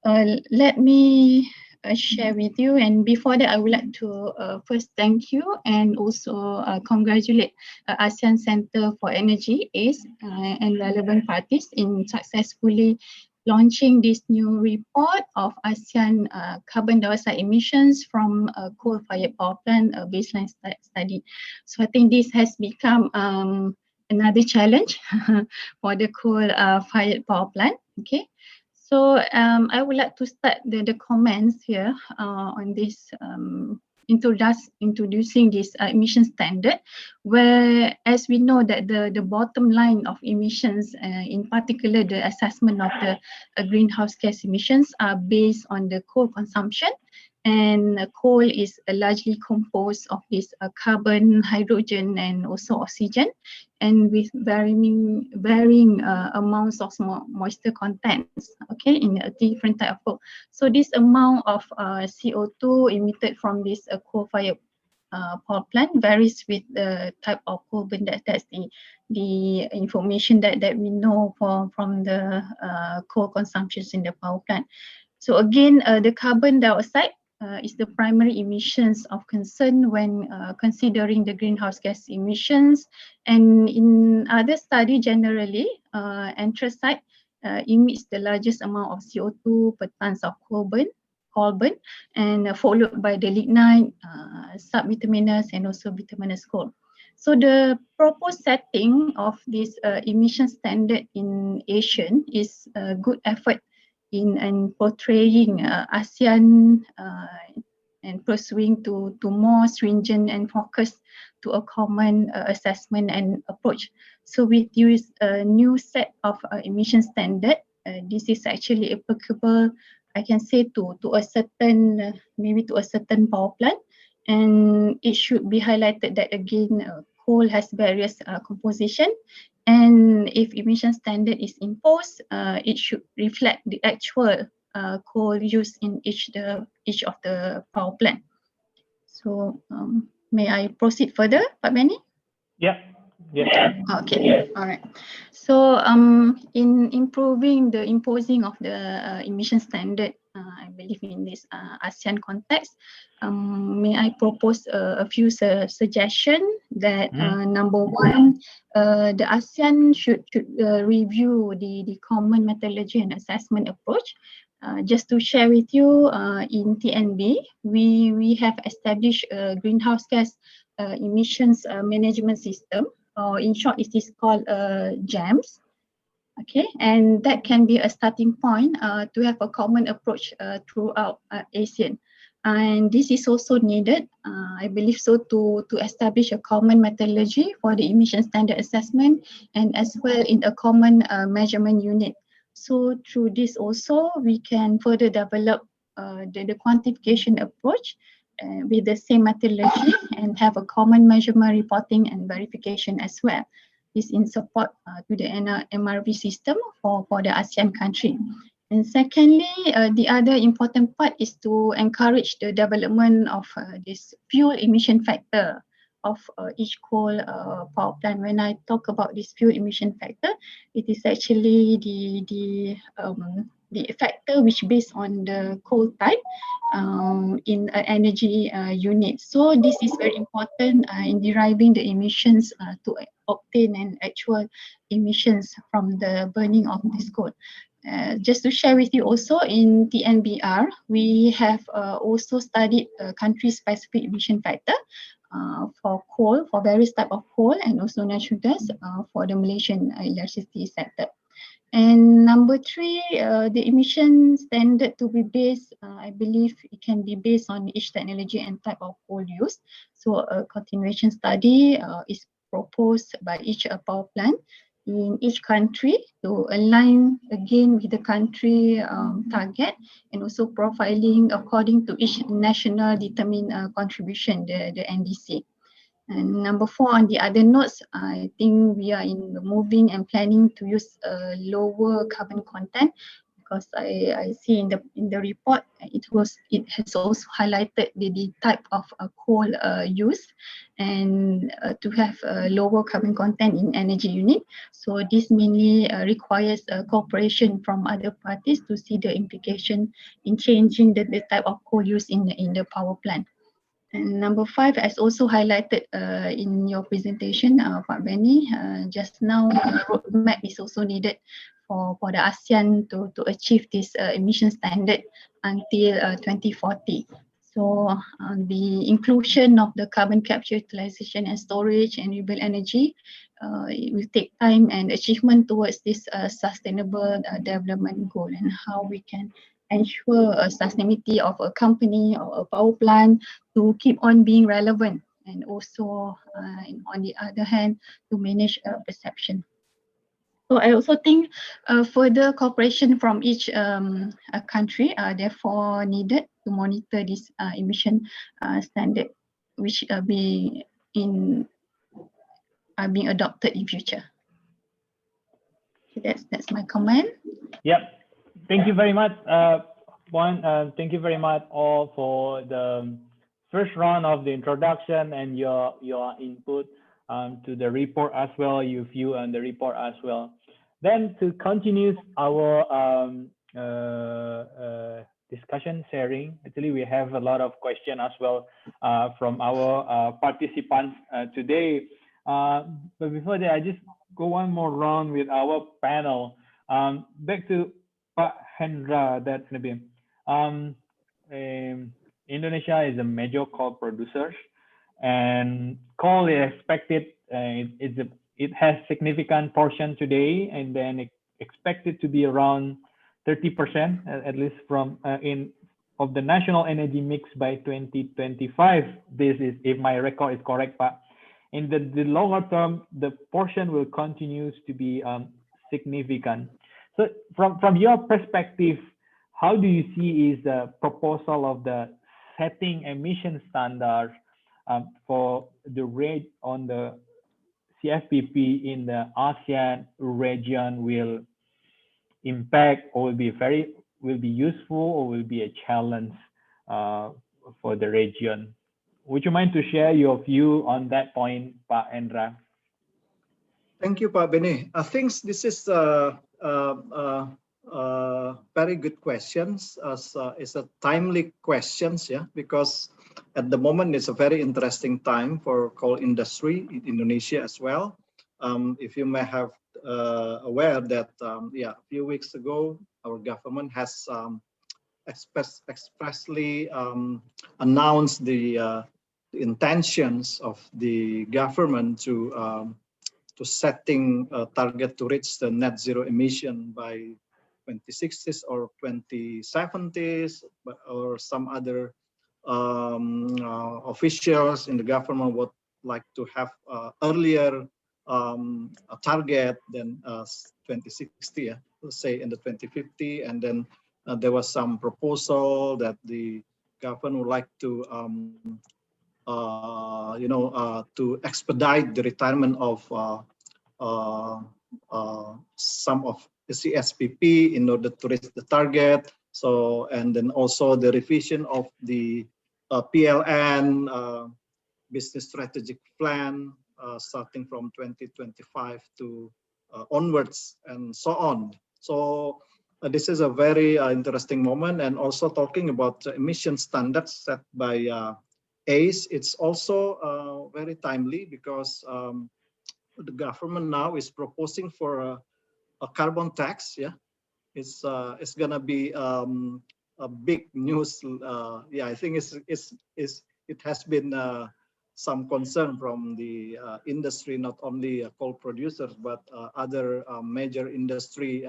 F: Let me share with you, and before that I would like to first thank you and also congratulate ASEAN Center for Energy, ACE, and relevant parties in successfully launching this new report of ASEAN carbon dioxide emissions from coal-fired power plant baseline study. So I think this has become another challenge for the coal-fired power plant. Okay. So I would like to start the comments here on this introducing this emission standard, where as we know that the bottom line of emissions, in particular the assessment of the greenhouse gas emissions, are based on the coal consumption. And coal is largely composed of this carbon, hydrogen, and also oxygen, and with varying amounts of moisture contents, okay, in a different type of coal. So this amount of CO2 emitted from this coal-fired power plant varies with the type of coal, but that's the information that we know from the coal consumptions in the power plant. So again, the carbon dioxide is the primary emissions of concern when considering the greenhouse gas emissions. And in other study, generally, anthracite emits the largest amount of CO2 per tons of coal burn, and followed by the lignite, subbituminous, and also bituminous coal. So the proposed setting of this emission standard in ASEAN is a good effort in portraying ASEAN and pursuing to more stringent and focused to a common assessment and approach. So with this new set of emission standard, this is actually applicable, I can say, to a certain, maybe to a certain power plant. And it should be highlighted that again, coal has various composition. And if emission standard is imposed, it should reflect the actual coal used in each of the power plant. So may I proceed further, Pak Benny?
A: Yeah. Yeah.
F: Okay. All right. So in improving the imposing of the emission standard, I believe in this ASEAN context, may I propose a few suggestions that number one, the ASEAN should review the common methodology and assessment approach. Just to share with you, in TNB, we have established a greenhouse gas emissions management system, or in short, it is called GEMS. Okay, and that can be a starting point to have a common approach throughout ASEAN. And this is also needed, I believe so, to establish a common methodology for the emission standard assessment, and as well in a common measurement unit. So through this also, we can further develop the quantification approach with the same methodology and have a common measurement reporting and verification as well. This in support to the MRV system for the ASEAN country. And secondly, the other important part is to encourage the development of this fuel emission factor, of each coal power plant. When I talk about this fuel emission factor, it is actually the factor which based on the coal type in an energy unit. So this is very important in deriving the emissions to obtain an actual emissions from the burning of this coal. Just to share with you also, in TNBR, we have also studied country-specific emission factor for coal, for various type of coal, and also natural gas for the Malaysian electricity sector. And number 3, the emission standard to be based, I believe it can be based on each technology and type of coal used. So a continuation study is proposed by each power plant in each country to align again with the country target, and also profiling according to each national determined contribution, the NDC. And number 4, on the other notes, I think we are moving and planning to use a lower carbon content, because I see in the report it has also highlighted the type of coal used, and to have a lower carbon content in energy unit. So this mainly requires cooperation from other parties to see the implication in changing the type of coal used in the power plant. And number 5, as also highlighted in your presentation, Pak Benny, just now, roadmap is also needed for the ASEAN to achieve this emission standard until 2040. So the inclusion of the carbon capture, utilization and storage and renewable energy, it will take time and achievement towards this sustainable development goal, and how we can ensure a sustainability of a company or a power plant to keep on being relevant, and also on the other hand to manage perception. So I also think further cooperation from each country are therefore needed to monitor this emission standard, which are being adopted in future. So that's my comment.
A: Yep. Thank you very much, thank you very much all for the first round of the introduction and your input to the report as well, your view on the report as well. Then to continue our discussion sharing, actually we have a lot of questions as well from our participants today. But before that, I just go one more round with our panel. Back to Pak Hendra, that's maybe. Indonesia is a major coal producer, and coal is expected, it has significant portion today, and then it expected to be around 30% at least from of the national energy mix by 2025. This is, if my record is correct, but in the longer term, the portion will continue to be significant. So from your perspective, how do you see is the proposal of the setting emission standard for the rate on the CFPP in the ASEAN region will impact, or will be useful, or will be a challenge for the region? Would you mind to share your view on that point, Pak Hendra?
D: Thank you, Pak Benny. I think this is very good questions. It's a timely questions, yeah, because at the moment it's a very interesting time for coal industry in Indonesia as well. If you may have aware that a few weeks ago our government has expressly announced the intentions of the government to setting a target to reach the net zero emission by 2060s or 2070s, or some other officials in the government would like to have earlier a target than 2060, let's say in the 2050, and then there was some proposal that the government would like to to expedite the retirement of some of the CSPP in order to reach the target. So, and then also the revision of the PLN business strategic plan starting from 2025 to onwards and so on. So this is a very interesting moment, and also talking about emission standards set by ACE. It's also very timely because the government now is proposing for a carbon tax. Yeah, it's gonna be a big news. Yeah, I think it has been some concern from the industry, not only coal producers but other major industry,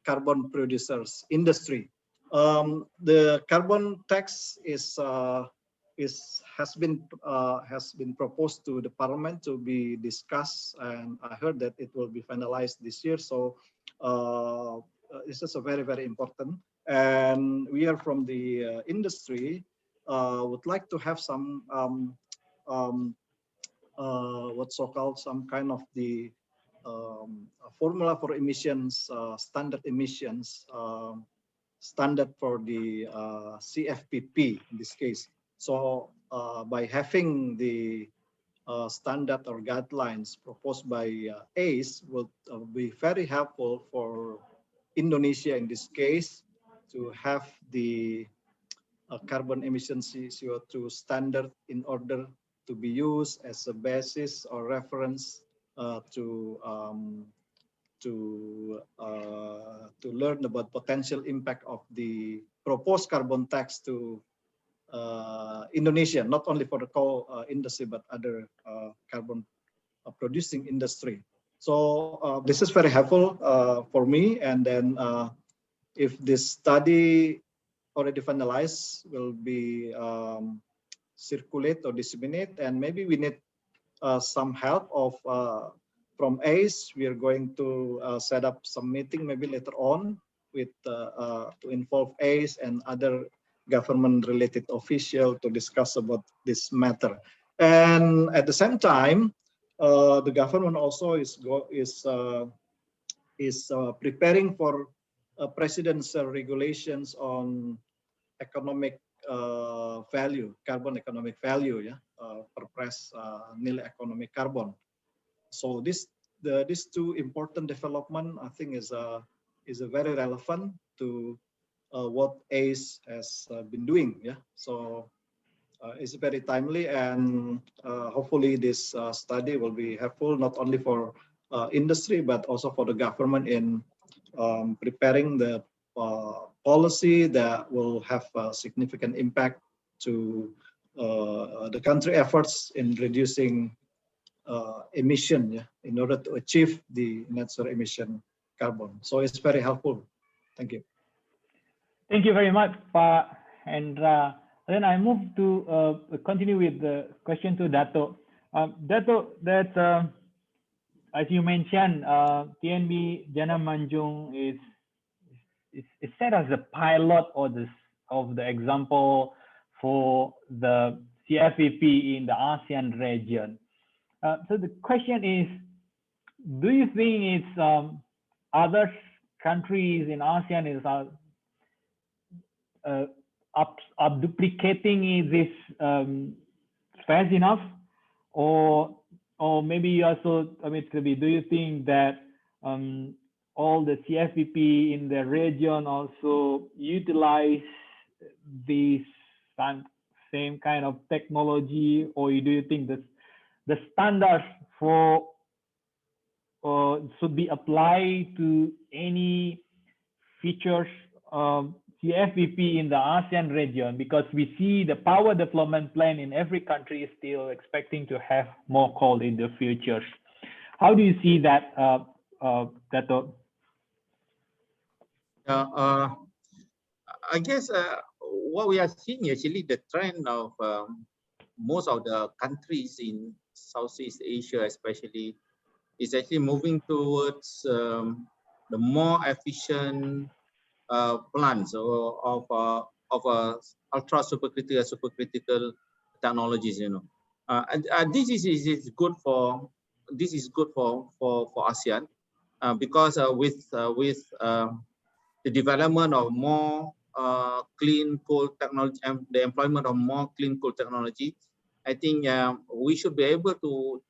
D: carbon producers industry. The carbon tax has been proposed to the parliament to be discussed, and I heard that it will be finalized this year. So this is a very important, and we are from the industry would like to have some what's so called some kind of the formula for emissions, standard emissions, standard for the CFPP in this case. So by having the standard or guidelines proposed by ACE will be very helpful for Indonesia in this case to have the carbon emission CO2 standard in order to be used as a basis or reference to learn about potential impact of the proposed carbon tax to Indonesia, not only for the coal industry but other carbon producing industry. So this is very helpful for me. And then if this study already finalized, will be circulate or disseminate, and maybe we need some help of from ACE. We are going to set up some meeting maybe later on with to involve ACE and other government related official to discuss about this matter. And at the same time, the government also is preparing for presidential regulations on economic value, carbon economic value, yeah, Perpres nilai ekonomi carbon. So these two important development, I think, is very relevant to what ACE has been doing. Yeah, so it's very timely, and hopefully this study will be helpful not only for industry but also for the government in preparing the policy that will have a significant impact to the country efforts in reducing emission, yeah, in order to achieve the net zero emission carbon. So it's very helpful. Thank you.
A: Thank you very much, Pak Hendra. Then I move to continue with the question to Dato. Dato, that as you mentioned, TNB Janam Manjung is set as a pilot of the example for the CFPP in the ASEAN region. So the question is, do you think it's other countries in ASEAN are duplicating this fast enough, or maybe also, I mean, do you think that all the CFPP in the region also utilize this same kind of technology, or do you think that the standards for should be applied to any features of CFPP in the ASEAN region? Because we see the power development plan in every country is still expecting to have more coal in the future. How do you see that, Dato?
E: I guess what we are seeing actually the trend of most of the countries in Southeast Asia, especially, is actually moving towards the more efficient plants of ultra supercritical technologies. You know, and this is good for ASEAN because with the development of more clean coal technology and the employment of more clean coal technology, I think we should be able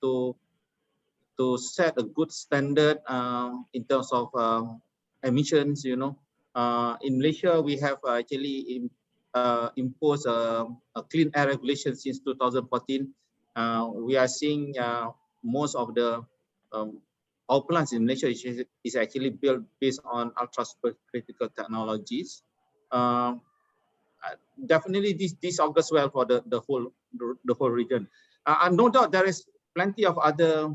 E: to set a good standard in terms of emissions. You know, in Malaysia we have actually imposed a clean air regulation since 2014. We are seeing most of the power plants in Malaysia is actually built based on ultra supercritical technologies. Definitely this augurs well for the whole region. No doubt there is plenty of other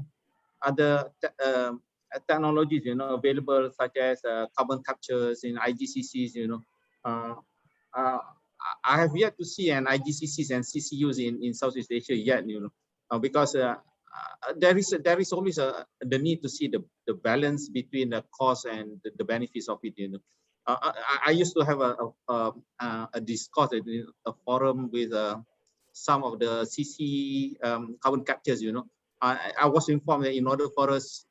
E: technologies, you know, available, such as carbon captures in IGCCs. You know, I have yet to see an IGCCs and CCUs in Southeast Asia yet. You know, because there is always the need to see the balance between the cost and the benefits of it. You know, I used to have a discourse, a forum with some of the CC carbon captures. You know, I was informed that in order for us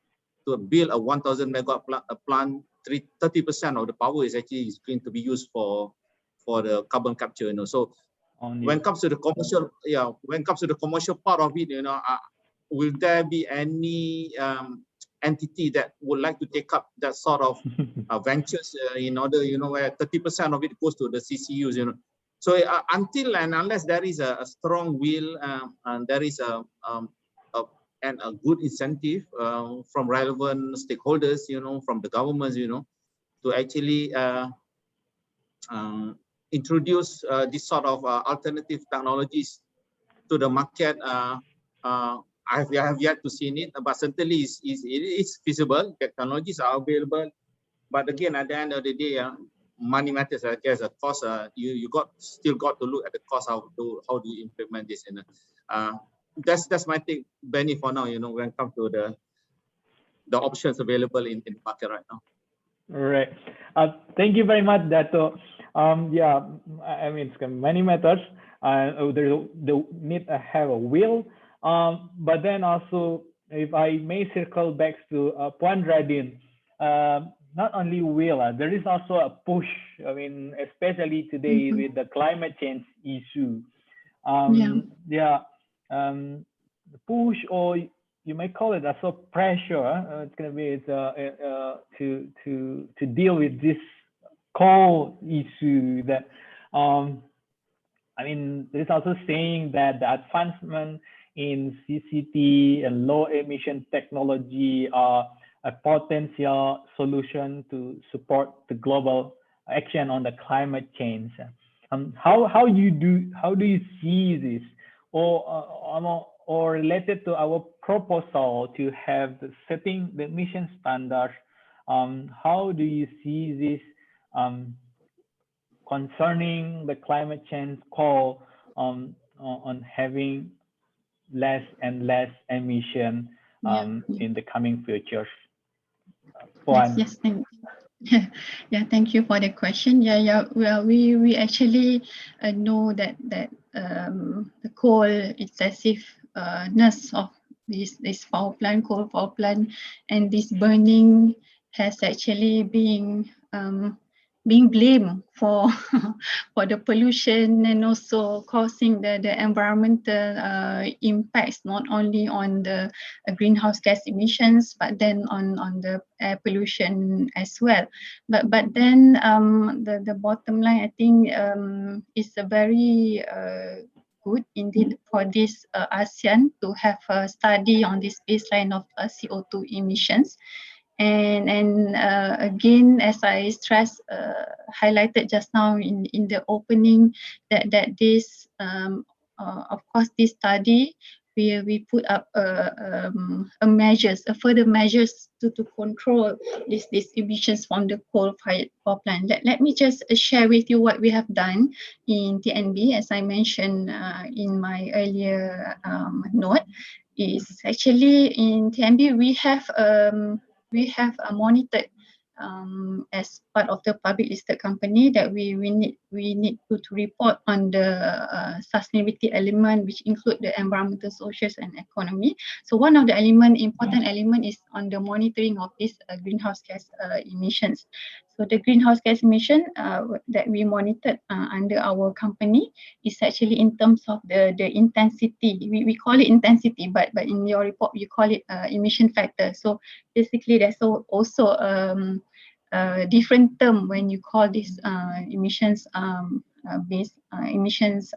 E: to build a 1,000 megawatt plant, 30% of the power is actually going to be used for the carbon capture. You know, so when it comes to the commercial, when it comes to the commercial part of it, you know, will there be any entity that would like to take up that sort of ventures in order, you know, where 30% of it goes to the CCUs, you know? So until and unless there is a strong will and there is a good incentive from relevant stakeholders, you know, from the governments, you know, to actually introduce this sort of alternative technologies to the market. I have yet to see it, but certainly it is feasible. Technologies are available, but again, at the end of the day, money matters. I guess, of course, you still got to look at the cost. How do you implement this? And that's my take, Benny, for now. You know, when it comes to the options available in the market right now.
A: Right. Thank you very much, Dato. Yeah, I mean, it's many matters. There's the need to have a will. But then also, if I may circle back to Puan Radin, not only will, there is also a push. I mean, especially today with the climate change issue. The push, or you may call it also pressure. It's going to be to deal with this coal issue. That I mean, there is also saying that the advancement in CCT and low emission technology are a potential solution to support the global action on the climate change. How do you see this, or related to our proposal to have setting the emission standards? How do you see this concerning the climate change call on having less and less emission in the coming future?
F: Yes, thank you. Yeah, thank you for the question. Well, we actually know that the coal excessiveness of this coal power plant, and this burning has actually been blamed for the pollution, and also causing the environmental impacts, not only on the greenhouse gas emissions, but then on the air pollution as well. But then the bottom line, I think, is a very good indeed for this ASEAN to have a study on this baseline of CO2 emissions. And again, as I stressed, highlighted just now in the opening, that this of course this study, we put up further measures to control these emissions from the coal-fired power plant. Let me just share with you what we have done in TNB. As I mentioned in my earlier note, is actually in TNB we have monitored as part of the public listed company that we need to report on the sustainability element, which include the environmental, social, and economy. So one of the important element is on the monitoring of these greenhouse gas emissions. So the greenhouse gas emission that we monitored under our company is actually in terms of the intensity. We call it intensity, but in your report you call it emission factor. So basically there's also different term when you call this emissions based emissions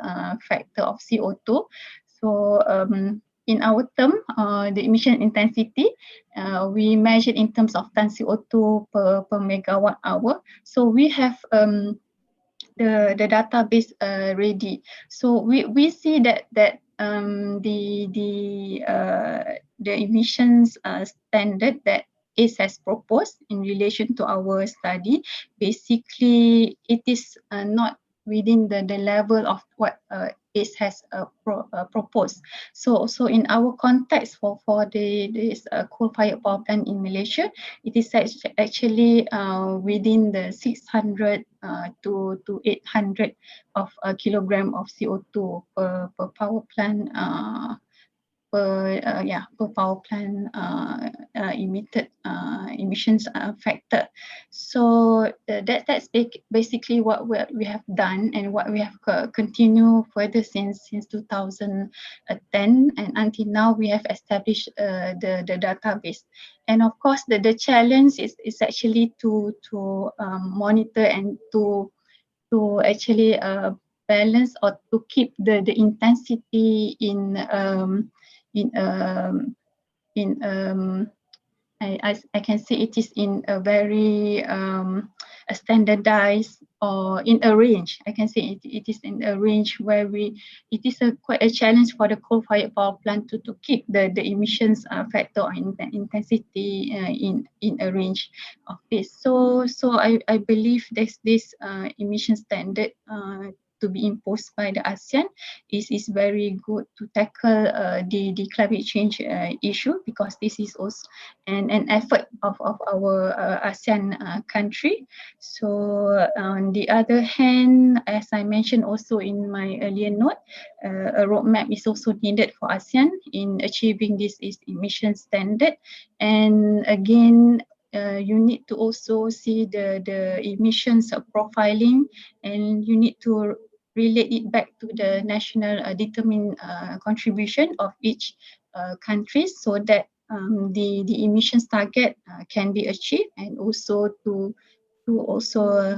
F: factor of CO2. So in our term, the emission intensity, we measure in terms of ton CO2 per megawatt hour. So we have the database ready. So we see that the emissions standard that ACE has proposed in relation to our study, basically it is not within the level of what ACE has proposed. So in our context for this coal-fired power plant in Malaysia, it is actually within the 600 to 800 of a kilogram of CO2 per power plant per power plant emitted emissions factor. So that's basically what we have done and what we have continued further since 2010, and until now we have established the database. And of course the challenge is actually to monitor and to actually balance or to keep the intensity I can say it is in a very a standardized or in a range. I can say it is in a range where it is quite a challenge for the coal-fired power plant to keep the emissions factor or intensity in a range of this. So I believe this emission standard to be imposed by the ASEAN is very good to tackle the climate change issue, because this is also an effort of our ASEAN country. So on the other hand, as I mentioned also in my earlier note, a roadmap is also needed for ASEAN in achieving this emission standard. And again, you need to also see the emissions profiling, and you need to relate it back to the national determined contribution of each country, so that the emissions target can be achieved, and also to also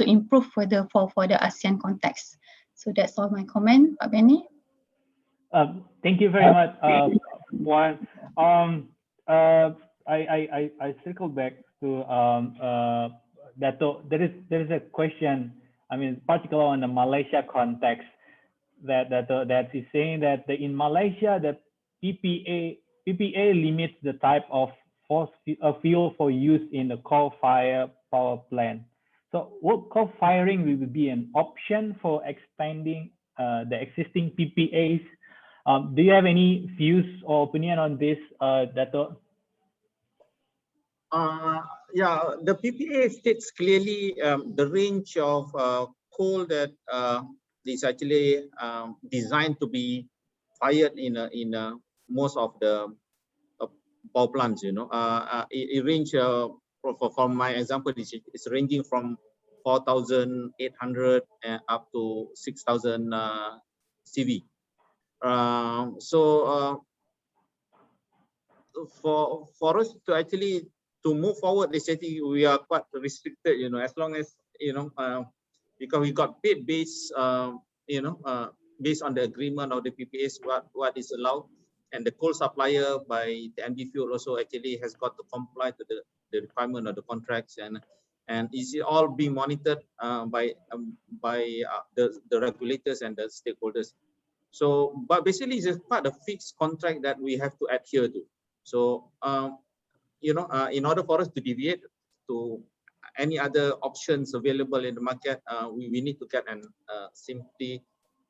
F: improve further for the ASEAN context. So that's all my comment, Pak Benny.
A: Thank you very much, Puan. I circle back to Dato. There is a question, I mean, particular on the Malaysia context, that is saying that in Malaysia, the PPA limits the type of fuel for use in the coal-fired power plant. So will coal-firing will be an option for expanding the existing PPAs? Do you have any views or opinion on this, Dato?
E: Yeah, the PPA states clearly the range of coal that is actually designed to be fired in most of the power plants. You know, it range for my example, it's ranging from 4,800 up to 6,000 CV. For us to actually to move forward, we are quite restricted, you know, as long as, you know, because we got paid based, based on the agreement of the PPAs, what is allowed, and the coal supplier by the TNB Fuel also actually has got to comply to the requirement of the contracts, and is all being monitored by the regulators and the stakeholders. So, but basically it's quite a fixed contract that we have to adhere to. So, you know, in order for us to deviate to any other options available in the market, we need to get simply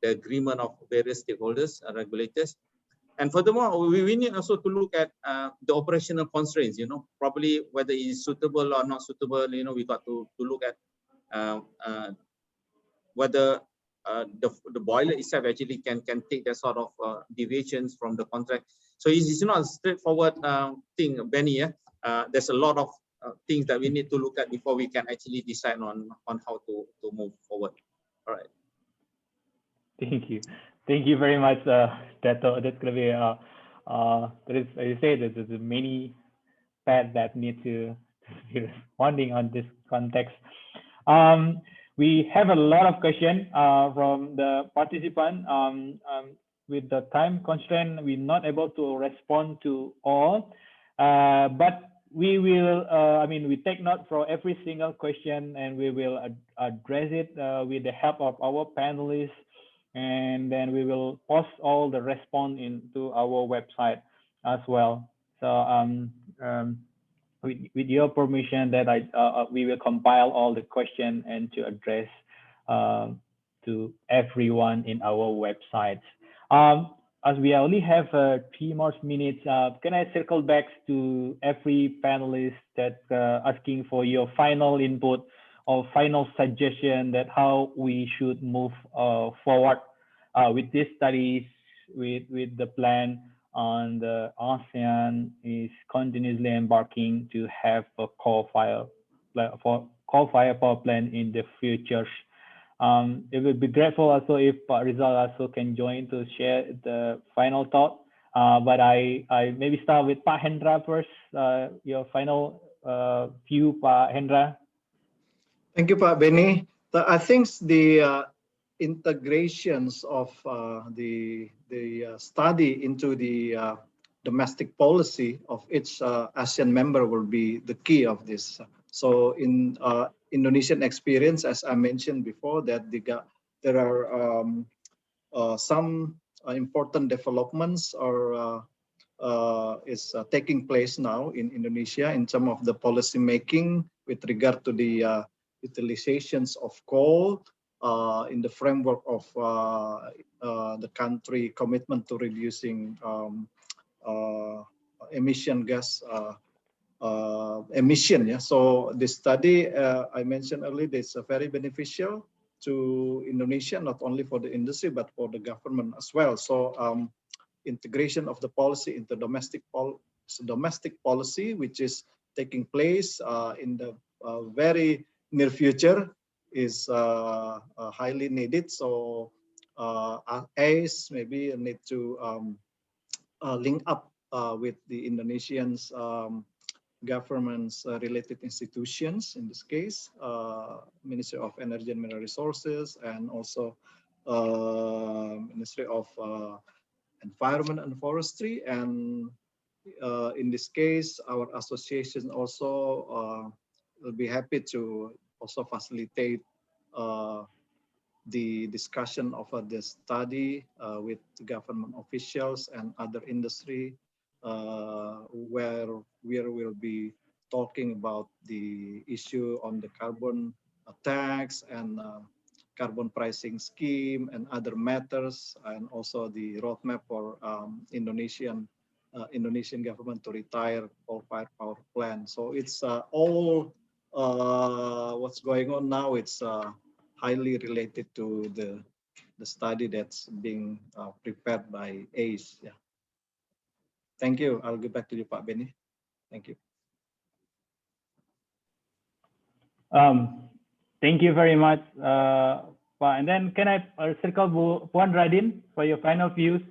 E: the agreement of various stakeholders and regulators. And furthermore, we need also to look at the operational constraints, you know, probably whether it is suitable or not suitable. You know, we got to look at whether the boiler itself actually can take that sort of deviations from the contract. So it's not a straightforward thing, Benny. There's a lot of things that we need to look at before we can actually decide on how to move forward. All right.
A: Thank you very much, Dato. That's gonna be there is, as you say, there's many paths that need to be responding on this context. We have a lot of questions from the participant. With the time constraint, we're not able to respond to all, but we will, we take note for every single question and we will address it with the help of our panelists, and then we will post all the response into our website as well. So with your permission, that we will compile all the questions and to address to everyone in our websites. As we only have 3 more minutes, can I circle back to every panelist that asking for your final input or final suggestion that how we should move forward with these studies, with the plan on the ASEAN is continuously embarking to have a coal-fired power plant in the future. It would be grateful also if Rizal also can join to share the final thought. But I maybe start with Pak Hendra first. Your final view, Pak Hendra.
D: Thank you, Pak Benny. I think the integrations of the study into the domestic policy of each ASEAN member will be the key of this. So in Indonesian experience, as I mentioned before, that there are some important developments is taking place now in Indonesia in terms of the policy making with regard to the utilizations of coal in the framework of the country commitment to reducing emission gas emission. Yeah. So this study I mentioned earlier is very beneficial to Indonesia, not only for the industry but for the government as well. So integration of the policy into domestic policy, which is taking place in the very near future, is highly needed. So ACE maybe need to link up with the Indonesian's government's related institutions, in this case, Ministry of Energy and Mineral Resources, and also Ministry of Environment and Forestry. And in this case, our association also will be happy to also facilitate the discussion of the study with government officials and other industry, where we will be talking about the issue on the carbon tax and carbon pricing scheme and other matters, and also the roadmap for Indonesian government to retire coal-fired power plant. So it's all what's going on now. It's highly related to the study that's being prepared by ACE. Yeah. Thank you. I'll get back to you, Pak Benny. Thank you.
A: Thank you very much, Pak. And then can I circle Puan Radin for your final views?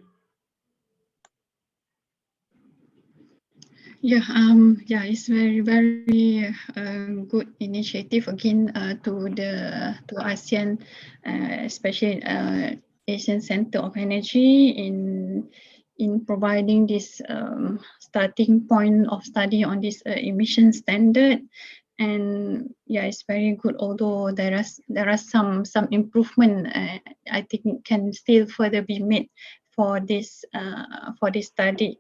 F: Yeah, it's very good initiative again to ASEAN, especially Asian Center of Energy in providing this starting point of study on this emission standard. And yeah, it's very good. Although there are some improvement, I think can still further be made for this study.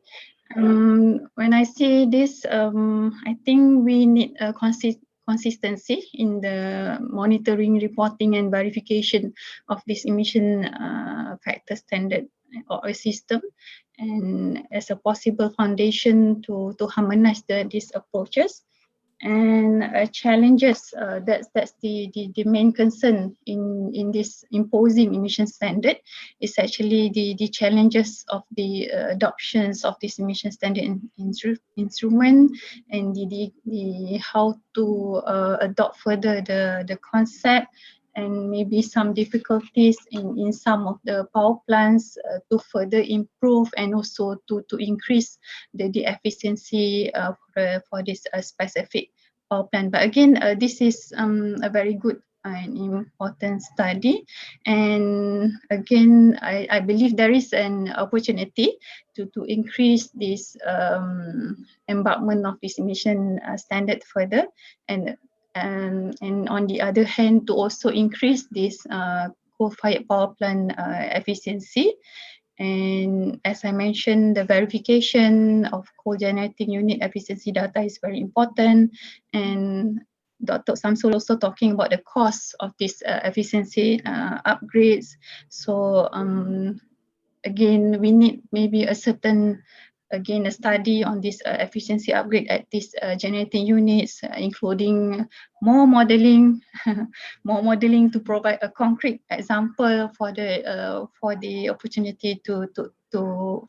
F: When I say this, I think we need a consistency in the monitoring, reporting, and verification of this emission factor standard or a system, and as a possible foundation to harmonize these approaches. And challenges, that's the main concern in this imposing emission standard is actually the challenges of the adoptions of this emission standard instrument, and the how to adopt further the concept, and maybe some difficulties in some of the power plants to further improve and also to increase the efficiency for this specific power plant. But again, this is a very good and important study, and again, I believe there is an opportunity to increase this embarkment of this emission standard further, and on the other hand, to also increase this coal-fired power plant efficiency. And as I mentioned, the verification of coal generating unit efficiency data is very important. And Dr. Samsul also talking about the cost of this efficiency upgrades. So again, we need maybe a certain, again, a study on this efficiency upgrade at these generating units, including more modeling, more modeling to provide a concrete example for the opportunity to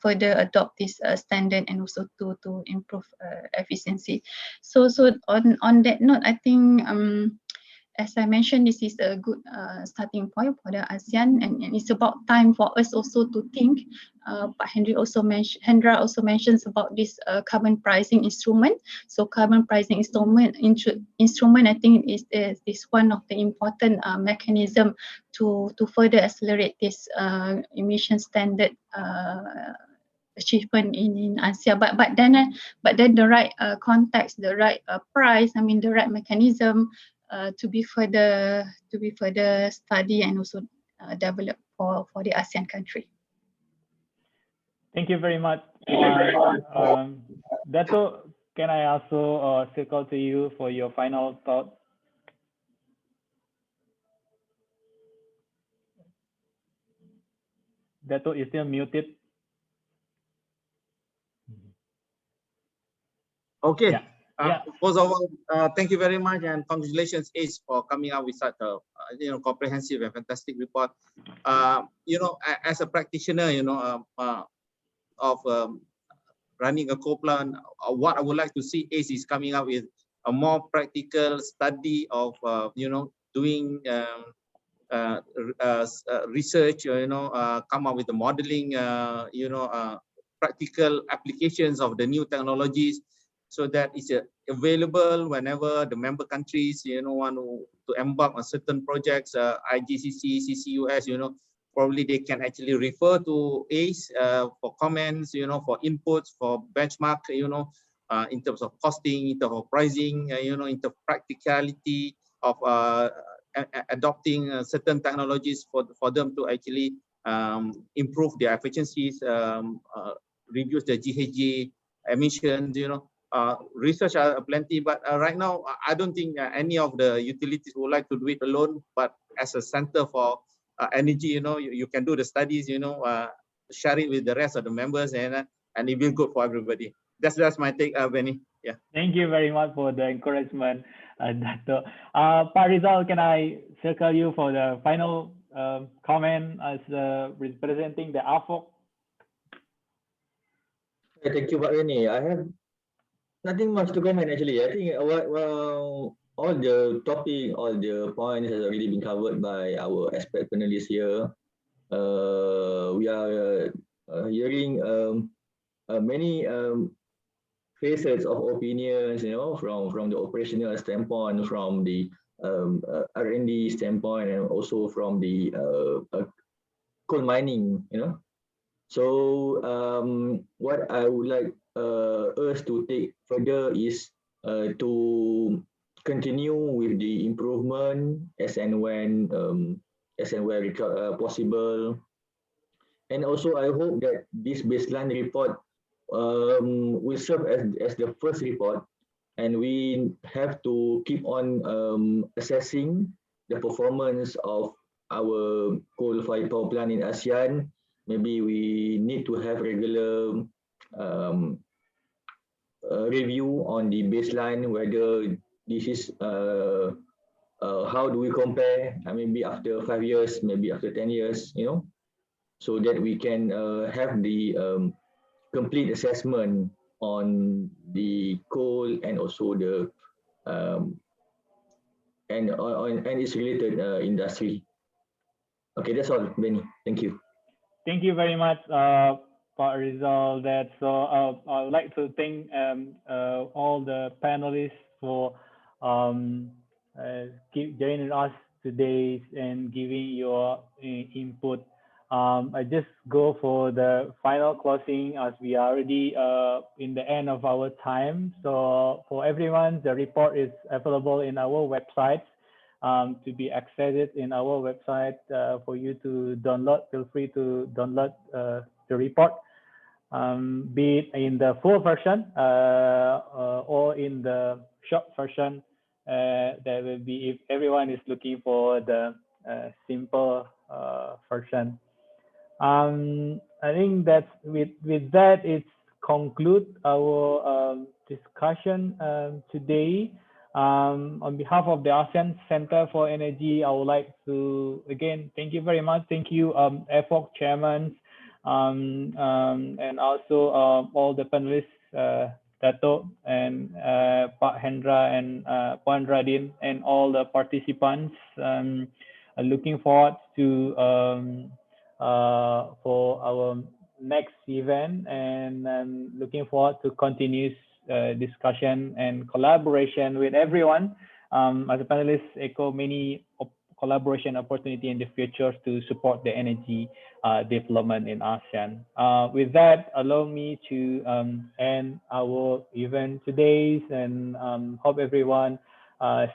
F: further adopt this standard, and also to improve efficiency. So on that note, I think as I mentioned, this is a good starting point for the ASEAN, and it's about time for us also to think. But Hendra also mentions about this carbon pricing instrument. So carbon pricing instrument, I think is one of the important mechanism to further accelerate this emission standard achievement in ASEAN. But then the right context, the right price, the right mechanism to be further studied and also developed for the ASEAN country.
A: Thank you very much. Dato, can I also circle to you for your final thought? Dato is still muted.
E: Okay.
A: Yeah.
E: First of all, thank you very much, and congratulations, ACE, for coming out with such a comprehensive and fantastic report. As a practitioner, of running a coal plant, what I would like to see ACE is coming up with a more practical study of doing research, come up with the modeling, practical applications of the new technologies, so that it's available whenever the member countries want to embark on certain projects, IGCC, CCUS, probably they can actually refer to ACE for comments, for inputs, for benchmark, in terms of costing, in terms of pricing, in terms of practicality of adopting certain technologies for them to actually improve their efficiencies, reduce the GHG emissions. Research are plenty, but right now I don't think any of the utilities would like to do it alone. But as a center for energy, you can do the studies, share it with the rest of the members, and it will be good for everybody. That's my take, Benny. Yeah.
A: Thank you very much for the encouragement, Dato. Pak Rizal, can I circle you for the final comment as representing the AFOC?
C: Thank you, Pak Benny. I have nothing much to comment actually. I think all the topic, all the points has already been covered by our expert panelists here. We are hearing many facets of opinions, from the operational standpoint, from the R&D standpoint, and also from the coal mining, So what I would like us to take further is to continue with the improvement as and when possible. And also I hope that this baseline report will serve as the first report, and we have to keep on assessing the performance of our coal-fired power plant in ASEAN. Maybe we need to have regular review on the baseline, whether this is how do we compare, maybe after 5 years, maybe after 10 years, so that we can have the complete assessment on the coal and also the and its related industry. Okay, that's all, Benny. Thank you.
A: Thank you very much, Pak Rizal. I would like to thank all the panelists for joining us today and giving your input. I just go for the final closing as we are already in the end of our time. So for everyone, the report is available in our website. To be accessed in our website for you to download. Feel free to download the report, be it in the full version or in the short version. That will be if everyone is looking for the simple version. I think that with that, it's conclude our discussion today. On behalf of the ASEAN Center for Energy, I would like to again thank you very much. Thank you, AFOC chairman, and also all the panelists, Dato and Pak Hendra and Puan Radin, and all the participants. Looking forward to for our next event, and looking forward to continuous discussion and collaboration with everyone. As a panelist, echo many collaboration opportunity in the future to support the energy development in ASEAN. With that, allow me to end our event today, and hope everyone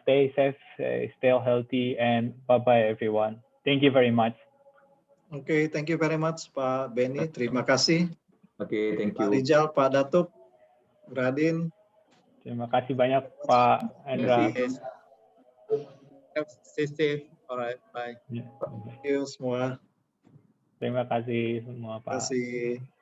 A: stay safe, stay healthy, and bye-bye everyone. Thank you very much.
D: Okay, thank you very much, Pak Benny. Terima kasih.
C: Okay, thank you.
D: Pak Rizal, Pak Datuk, Radin.
A: Terima kasih banyak, Pak Hendra.
E: Stay safe. All right, bye.
D: Thank you semua.
A: Terima kasih semua, Pak.
D: Terima kasih.